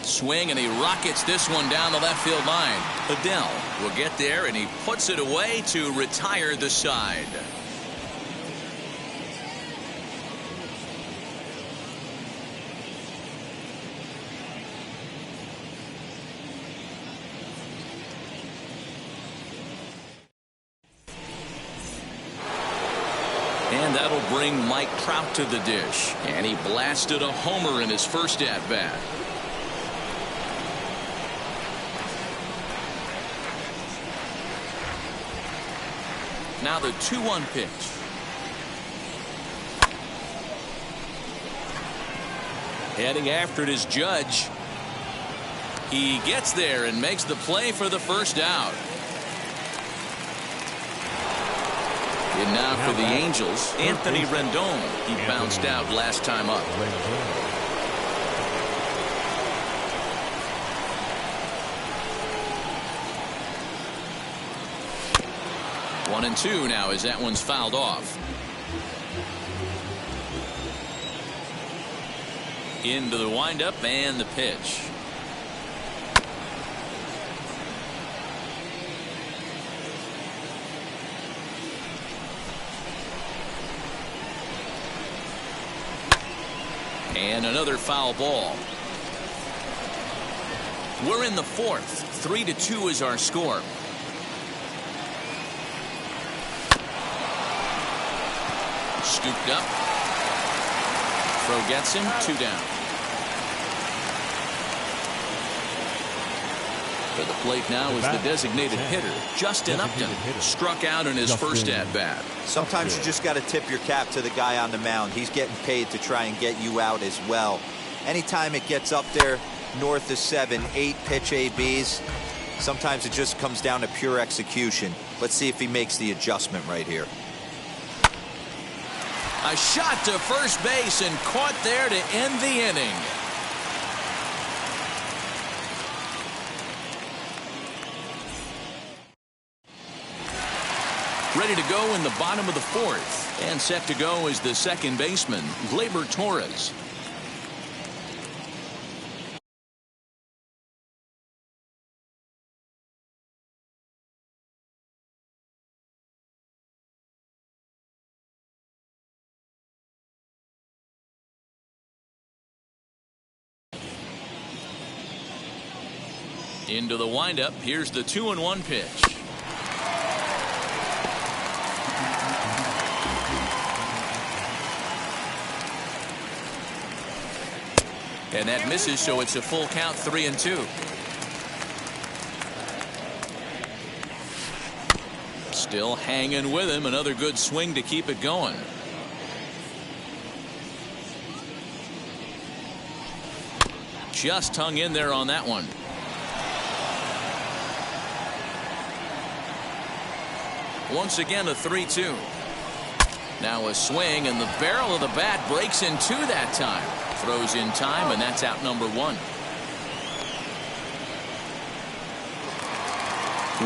Swing, and he rockets this one down the left field line. Adele will get there, and he puts it away to retire the side. And that'll bring Mike Trout to the dish. And he blasted a homer in his first at-bat. Now the 2-1 pitch. Heading after it is Judge. He gets there and makes the play for the first out. And now for the Angels, Anthony Rendon. He bounced out last time up. 1-2 now as that one's fouled off. Into the windup and the pitch. And another foul ball. We're in the fourth. 3-2 is our score. Scooped up. Throw gets him. 2 down. For the plate now is the designated hitter, Justin Upton. Struck out in his first at-bat. Sometimes you just got to tip your cap to the guy on the mound. He's getting paid to try and get you out as well. Anytime it gets up there north of 7, 8 pitch ABs, sometimes it just comes down to pure execution. Let's see if he makes the adjustment right here. A shot to first base and caught there to end the inning. Ready to go in the bottom of the fourth. And set to go is the second baseman, Gleyber Torres. Into the windup. Here's the 2-1 pitch. And that misses, so it's a full count, 3-2. Still hanging with him. Another good swing to keep it going. Just hung in there on that one. Once again, a 3-2. Now a swing, and the barrel of the bat breaks in two that time. Throws in time, and that's out number one.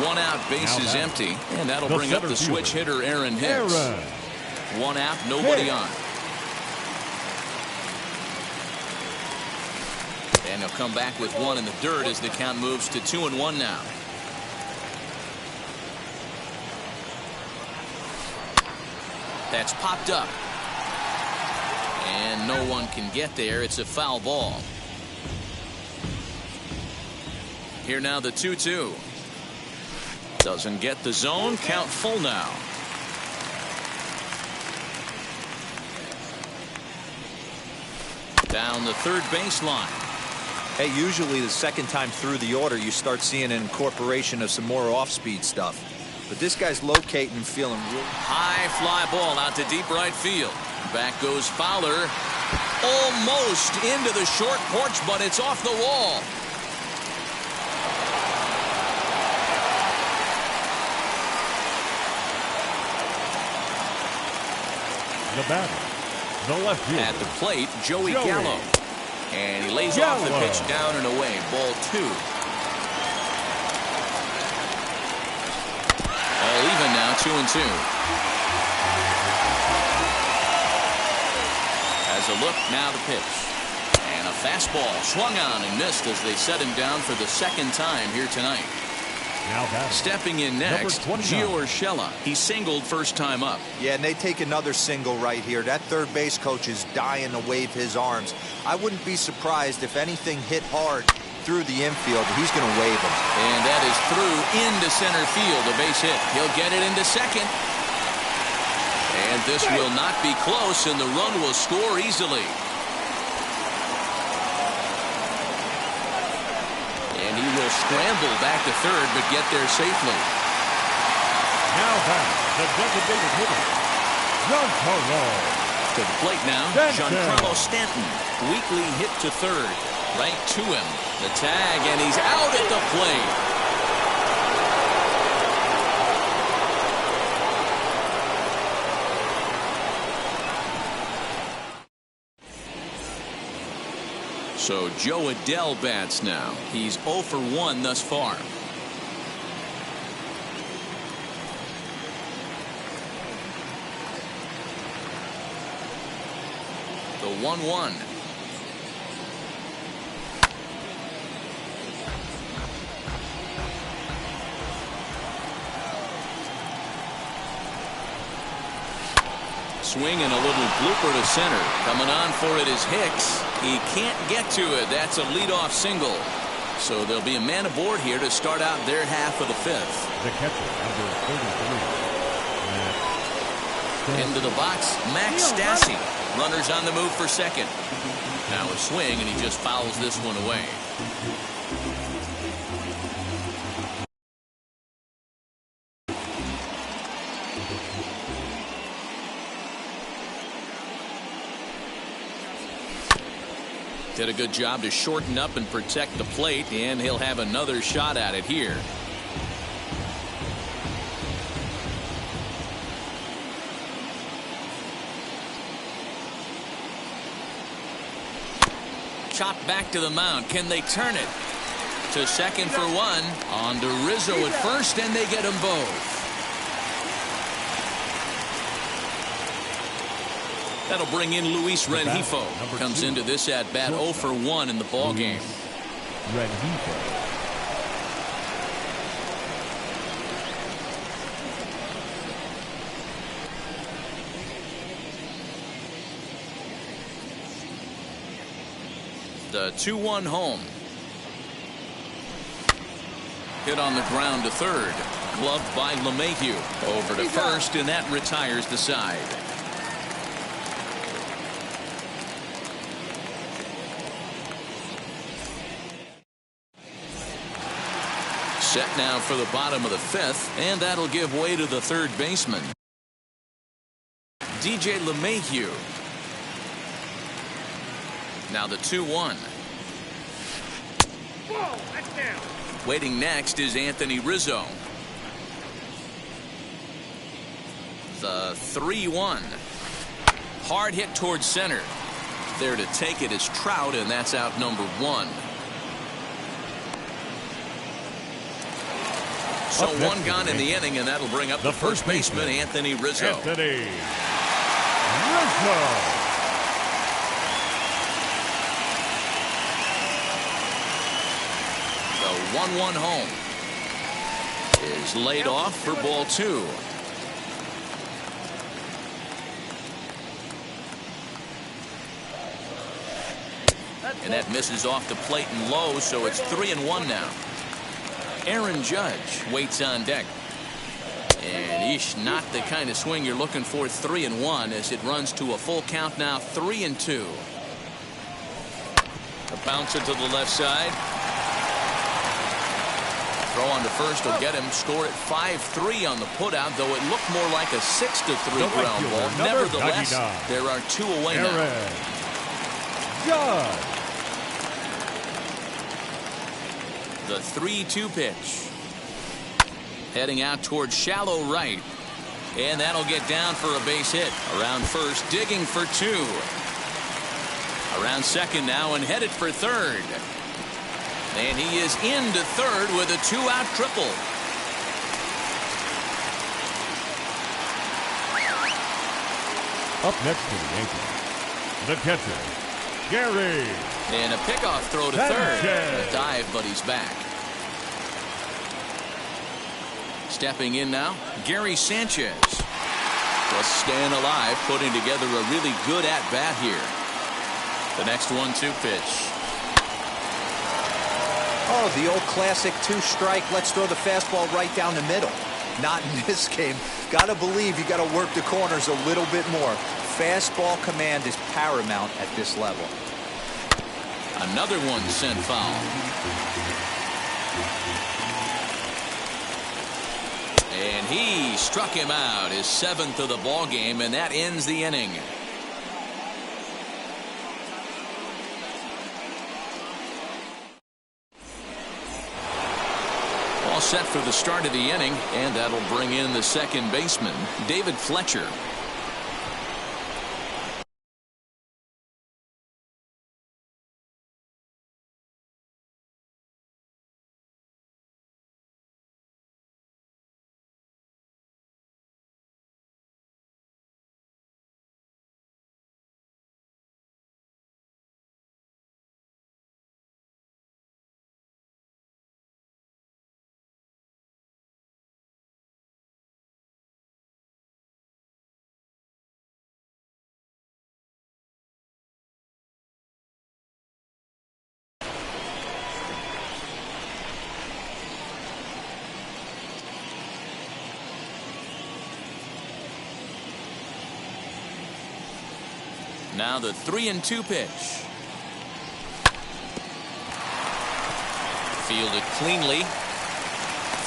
One out, base is empty, and that'll bring up the switch hitter, Aaron Hicks. One out, nobody on. And he'll come back with one in the dirt as the count moves to 2-1 now. That's popped up. And no one can get there. It's a foul ball. Here now the 2-2. Doesn't get the zone. Count full now. Down the third baseline. Hey, usually the second time through the order you start seeing an incorporation of some more off-speed stuff. But this guy's locating and feeling real. High fly ball out to deep right field. Back goes Fowler. Almost into the short porch, but it's off the wall. The batter, the left fielder. At the plate, Joey Gallo. And he lays off the pitch down and away. Ball two. All even now, 2-2. As a look, now the pitch. And a fastball swung on and missed as they set him down for the second time here tonight. Now stepping in next, Gio Urshela. He singled first time up. Yeah, and they take another single right here. That third base coach is dying to wave his arms. I wouldn't be surprised if anything hit hard through the infield. He's going to wave them. And that is through into center field. A base hit. He'll get it into second. And this will not be close, and the run will score easily. And he will scramble back to third, but get there safely. Now back, the designated hitter, Giancarlo. To the plate now, Giancarlo Stanton. Weakly hit to third. Right to him. The tag, and he's out at the plate. So Joe Adell bats now. He's 0 for 1 thus far. The 1-1. Swing and a little blooper to center. Coming on for it is Hicks. He can't get to it. That's a leadoff single. So there'll be a man aboard here to start out their half of the fifth. The catcher, number 33. Into the box, Max Stassi. Runners on the move for second. Now a swing, and he just fouls this one away. Did a good job to shorten up and protect the plate, and he'll have another shot at it here. Chopped back to the mound. Can they turn it? To second for one. On to Rizzo at first, and they get them both. That'll bring in Luis Rengifo. Comes into this at bat 0 for 1 in the ball game. Rengifo. The 2-1 home. Hit on the ground to third. Gloved by LeMahieu. Over to first, and that retires the side. Set now for the bottom of the fifth, and that'll give way to the third baseman, DJ LeMahieu. Now the 2-1. Waiting next is Anthony Rizzo. The 3-1. Hard hit towards center. There to take it is Trout, and that's out number 1. So one gone in the inning, and that'll bring up the first baseman, Anthony Rizzo. Anthony Rizzo. The 1-1 home is laid off for ball 2. And that misses off the plate and low, so it's 3-1 now. Aaron Judge waits on deck. And not the kind of swing you're looking for. 3-1 as it runs to a full count now. 3-2. A bouncer to the left side. Throw on to first will get him. Score at 5-3 on the putout, though it looked more like a 6-3 ground ball. Nevertheless, 99. There are 2 away Aaron now. Judge. The 3-2 pitch. Heading out towards shallow right. And that'll get down for a base hit. Around first, digging for 2. Around second now and headed for third. And he is into third with a 2-out triple. Up next to the Yankees, the catcher, Gary. And a pickoff throw to third. A dive, but he's back. Stepping in now, Gary Sanchez. Just staying alive, putting together a really good at-bat here. The next 1-2 pitch. Oh, the old classic 2-strike. Let's throw the fastball right down the middle. Not in this game. Gotta believe you gotta work the corners a little bit more. Fastball command is paramount at this level. Another one sent foul. And he struck him out, his 7th of the ball game, and that ends the inning. All set for the start of the inning, and that'll bring in the second baseman, David Fletcher. Now the 3-2 pitch. Fielded cleanly.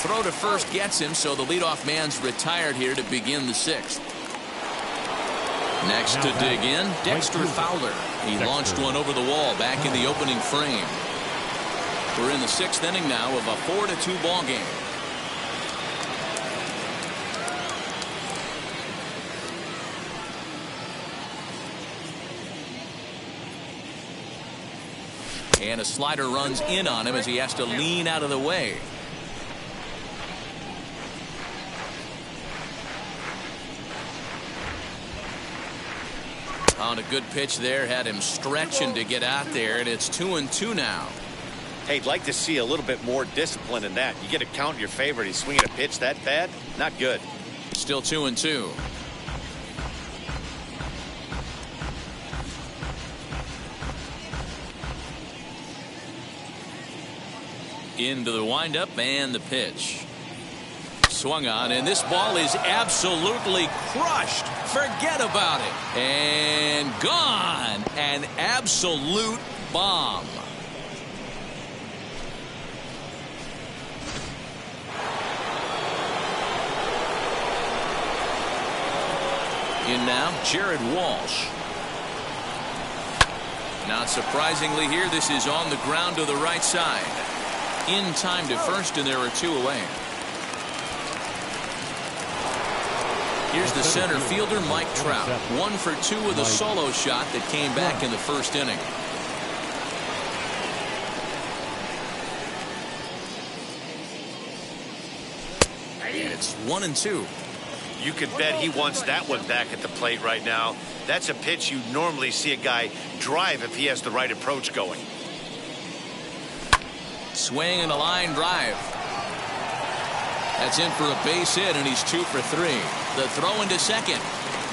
Throw to first gets him, so the leadoff man's retired here to begin the 6th. Next to dig in, Dexter Fowler. He launched one over the wall back in the opening frame. We're in the 6th inning now of a 4-2 ball game. And a slider runs in on him as he has to lean out of the way. On a good pitch there, had him stretching to get out there, and it's 2-2 now. Hey, I'd like to see a little bit more discipline in that. You get a count in your favor, he's swinging a pitch that bad? Not good. Still 2-2. Into the windup and the pitch. Swung on, and this ball is absolutely crushed. Forget about it. And gone. An absolute bomb. In now, Jared Walsh. Not surprisingly here, this is on the ground to the right side. In time to first, and there are 2 away. Here's the center fielder, Mike Trout. 1 for 2 with a solo shot that came back in the first inning. And it's 1-2. You can bet he wants that one back at the plate right now. That's a pitch you normally see a guy drive if he has the right approach going. Swing and a line drive. That's in for a base hit, and he's 2 for 3. The throw into second.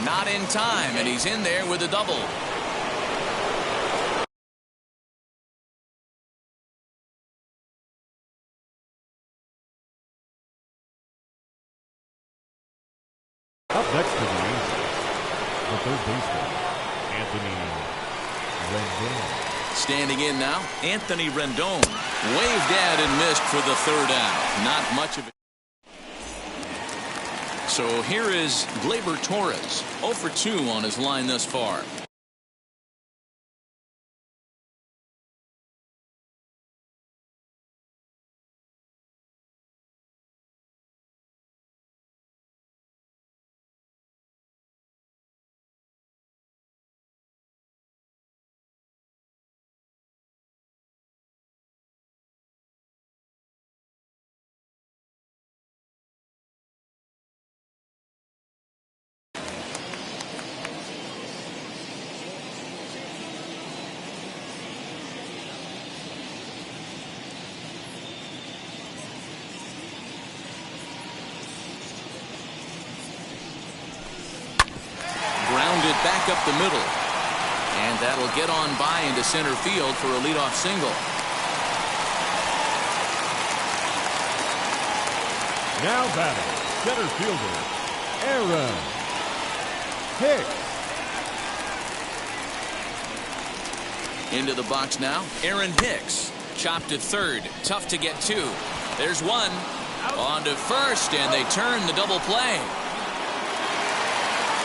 Not in time, and he's in there with a double. Up next to the Angels, the third baseman, Anthony Rendon. Standing in now, Anthony Rendon. Waved at and missed for the 3rd out. Not much of it. So here is Gleyber Torres, 0 for 2 on his line thus far. Grounded back up the middle. And that'll get on by into center field for a leadoff single. Now batting, center fielder, Aaron Hicks. Into the box now, Aaron Hicks. Chopped to third. Tough to get to. There's one. On to first, and they turn the double play.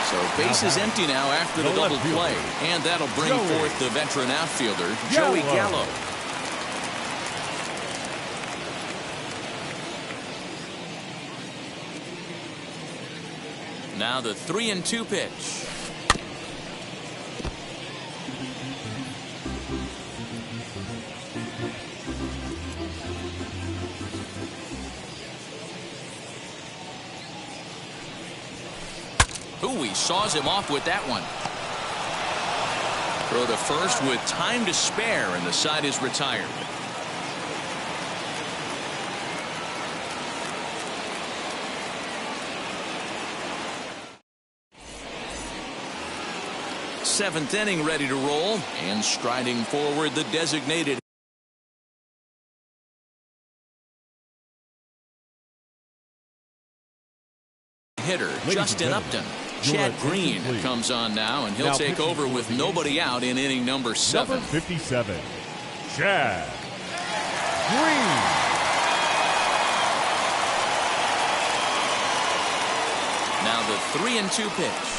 So base is empty now after the double play. And that'll bring forth the veteran outfielder, Joey Gallo. Now the 3-2 pitch. Ooh, he saws him off with that one. Throw to first with time to spare, and the side is retired. Seventh inning ready to roll, and striding forward the designated hitter, Justin Upton. Chad Green comes on now, and he'll take over with nobody out in inning number 7. Number 57, Chad Green. Now the 3-2 pitch.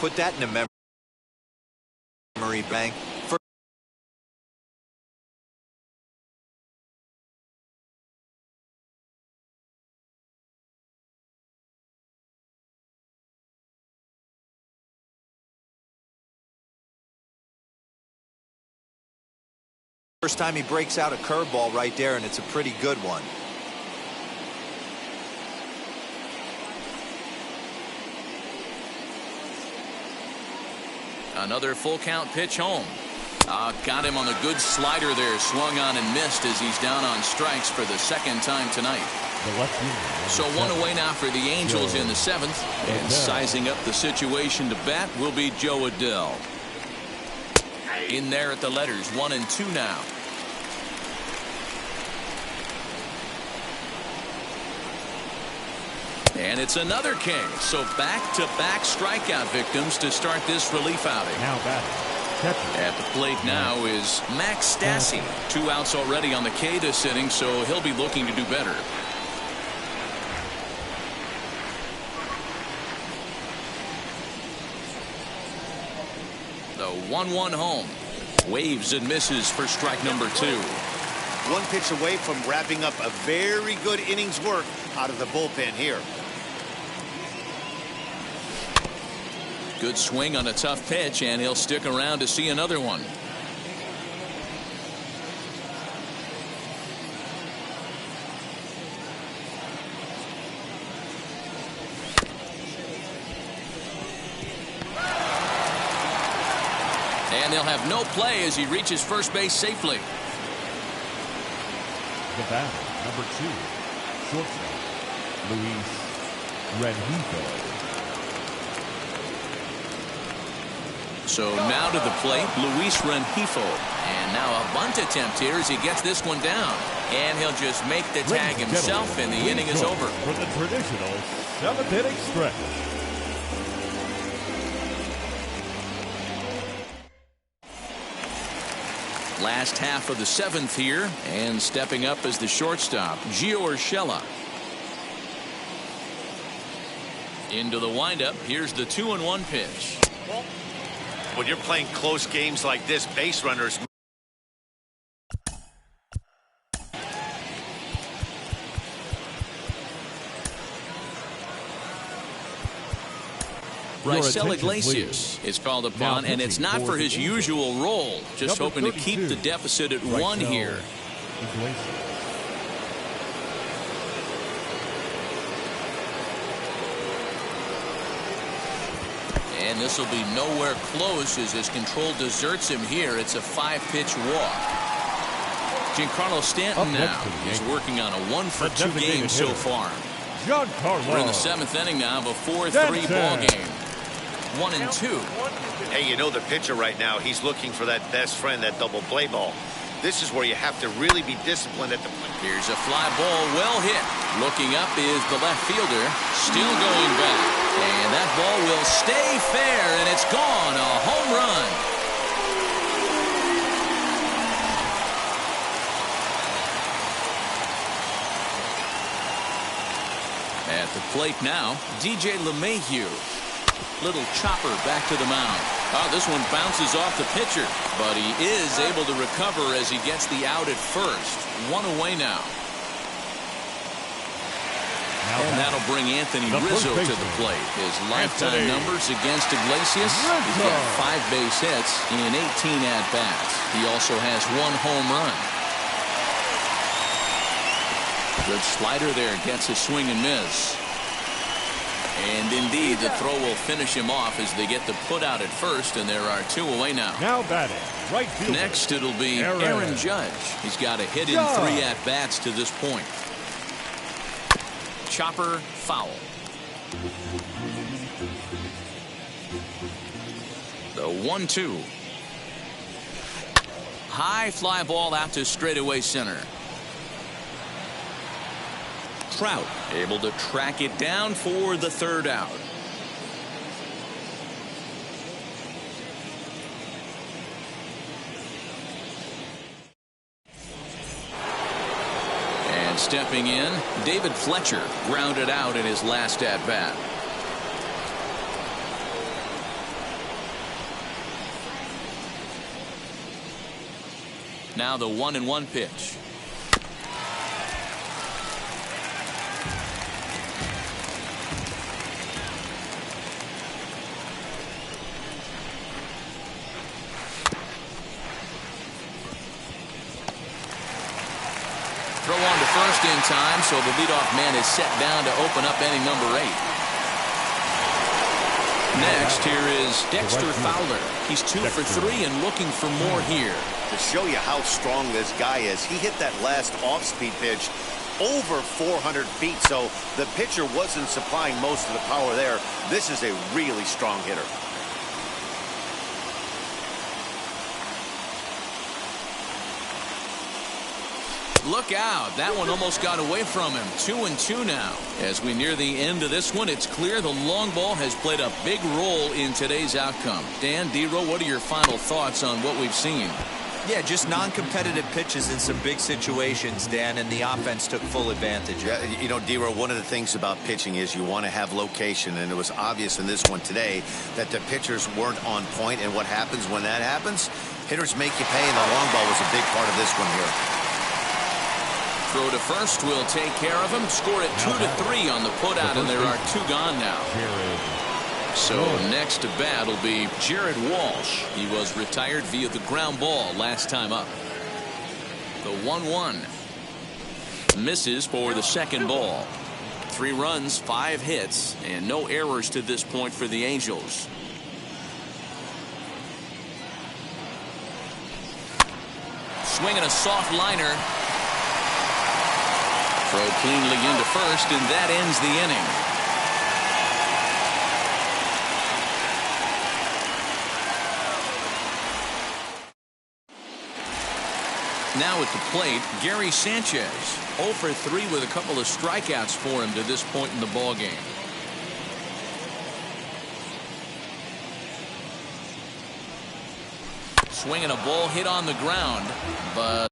Put that in a memory bank. First time he breaks out a curveball right there, and it's a pretty good one. Another full count pitch home. Got him on the good slider there. Swung on and missed as he's down on strikes for the second time tonight. So one away now for the Angels in the 7th. And sizing up the situation to bat will be Joe Adell. In there at the letters, 1-2 now. And it's another King. So back-to-back strikeout victims to start this relief outing. Now batting. At the plate now is Max Stassi. 2 outs already on the K this inning, so he'll be looking to do better. The 1-1 home. Waves and misses for strike number 2. One pitch away from wrapping up a very good innings work out of the bullpen here. Good swing on a tough pitch, and he'll stick around to see another one. And they'll have no play as he reaches first base safely. The batter, number 2, shortstop, Luis Rengifo. So now to the plate, Luis Rengifo. And now a bunt attempt here as he gets this one down. And he'll just make the tag himself, and the inning is over. For the traditional 7th inning stretch. Last half of the 7th here, and stepping up as the shortstop, Gio Urshela. Into the windup. Here's the 2-1 pitch. When you're playing close games like this, base runners. Raisel Iglesias is called upon, and it's not for his usual role. Just hoping to keep the deficit at 1 here. And this will be nowhere close as his control deserts him here. It's a 5-pitch walk. Giancarlo Stanton now is working on a 1-for-2 game so far. We're in the 7th inning now of a 4-3 ball game. 1-2. Hey, you know the pitcher right now, he's looking for that best friend, that double play ball. This is where you have to really be disciplined at the plate. Here's a fly ball, well hit. Looking up is the left fielder, still going back. And that ball will stay fair, and it's gone. A home run. At the plate now, DJ LeMahieu. Little chopper back to the mound. Oh, this one bounces off the pitcher, but he is able to recover as he gets the out at first. 1 away now. And that'll bring Anthony Rizzo to the plate. His lifetime numbers against Iglesias. He's got 5 base hits in 18 at-bats. He also has 1 home run. Good slider there, gets a swing and miss. And indeed, the throw will finish him off as they get the put out at first, and there are 2 away now. Now batting, right fielder. Next, it'll be Aaron Judge. He's got a hit in 3 at-bats to this point. Chopper, foul. The 1-2. High fly ball out to straightaway center. Trout able to track it down for the 3rd out. And stepping in, David Fletcher grounded out in his last at bat. Now the 1-1 pitch. Throw on to first in time, so the leadoff man is set down to open up inning number 8. Next, here is Dexter Fowler. He's 2 for 3 and looking for more here. To show you how strong this guy is, he hit that last off-speed pitch over 400 feet, so the pitcher wasn't supplying most of the power there. This is a really strong hitter. Look out. That one almost got away from him. 2-2 now. As we near the end of this one, it's clear the long ball has played a big role in today's outcome. Dan, D-Row, what are your final thoughts on what we've seen? Yeah, just non-competitive pitches in some big situations, Dan, and the offense took full advantage. Yeah, you know, D-Row, one of the things about pitching is you want to have location, and it was obvious in this one today that the pitchers weren't on point, and what happens when that happens? Hitters make you pay, and the long ball was a big part of this one here. Throw to first will take care of him. Score it 2-3 on the putout, and there are 2 gone now. So next to bat will be Jared Walsh. He was retired via the ground ball last time up. The 1-1 misses for the second ball. 3 runs, 5 hits, and no errors to this point for the Angels. Swinging a soft liner. Throw cleanly into first, and that ends the inning. Now at the plate, Gary Sanchez. 0 for 3 with a couple of strikeouts for him to this point in the ballgame. Swinging a ball hit on the ground, but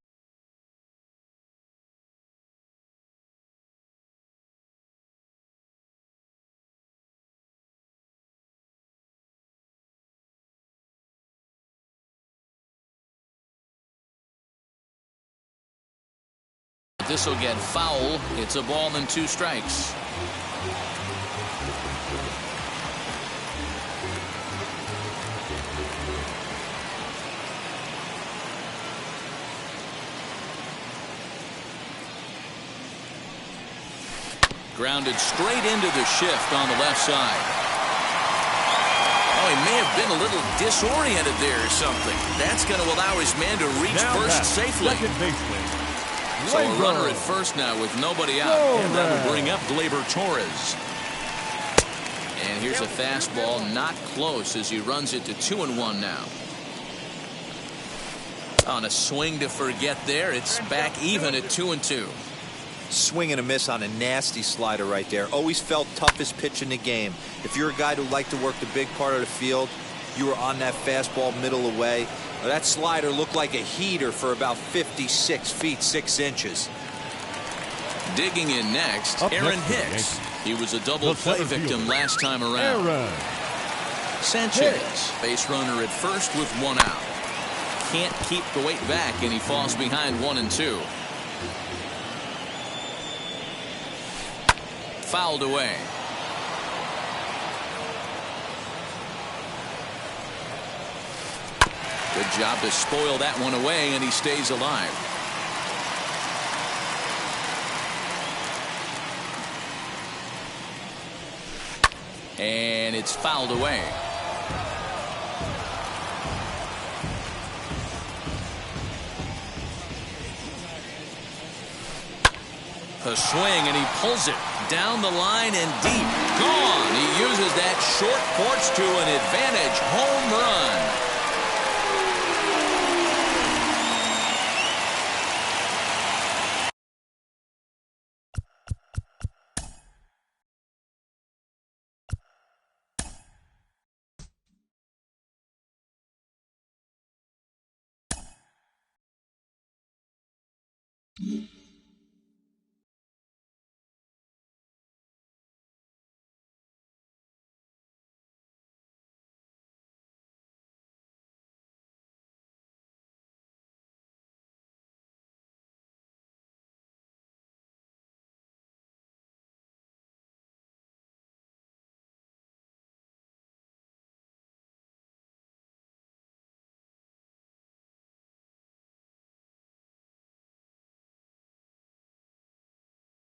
this will get foul. It's a ball and 2 strikes. Grounded straight into the shift on the left side. Oh, he may have been a little disoriented there or something. That's going to allow his man to reach first safely. Second baseman. So a runner at first now with nobody out. And that will bring up Gleyber Torres. And here's a fastball not close as he runs it to 2-1 now. On a swing to forget there, it's back even at 2-2. Swing and a miss on a nasty slider right there. Always felt toughest pitch in the game. If you're a guy who liked to work the big part of the field, you were on that fastball middle away. That slider looked like a heater for about 56 feet 6 inches. Digging in next, Aaron Hicks. He was a double play victim last time around. Sanchez, base runner at first with 1 out. Can't keep the weight back, and he falls behind 1-2. Fouled away. Good job to spoil that one away, and he stays alive. And it's fouled away. A swing, and he pulls it down the line and deep. Gone. He uses that short porch to an advantage home run. Mm-hmm.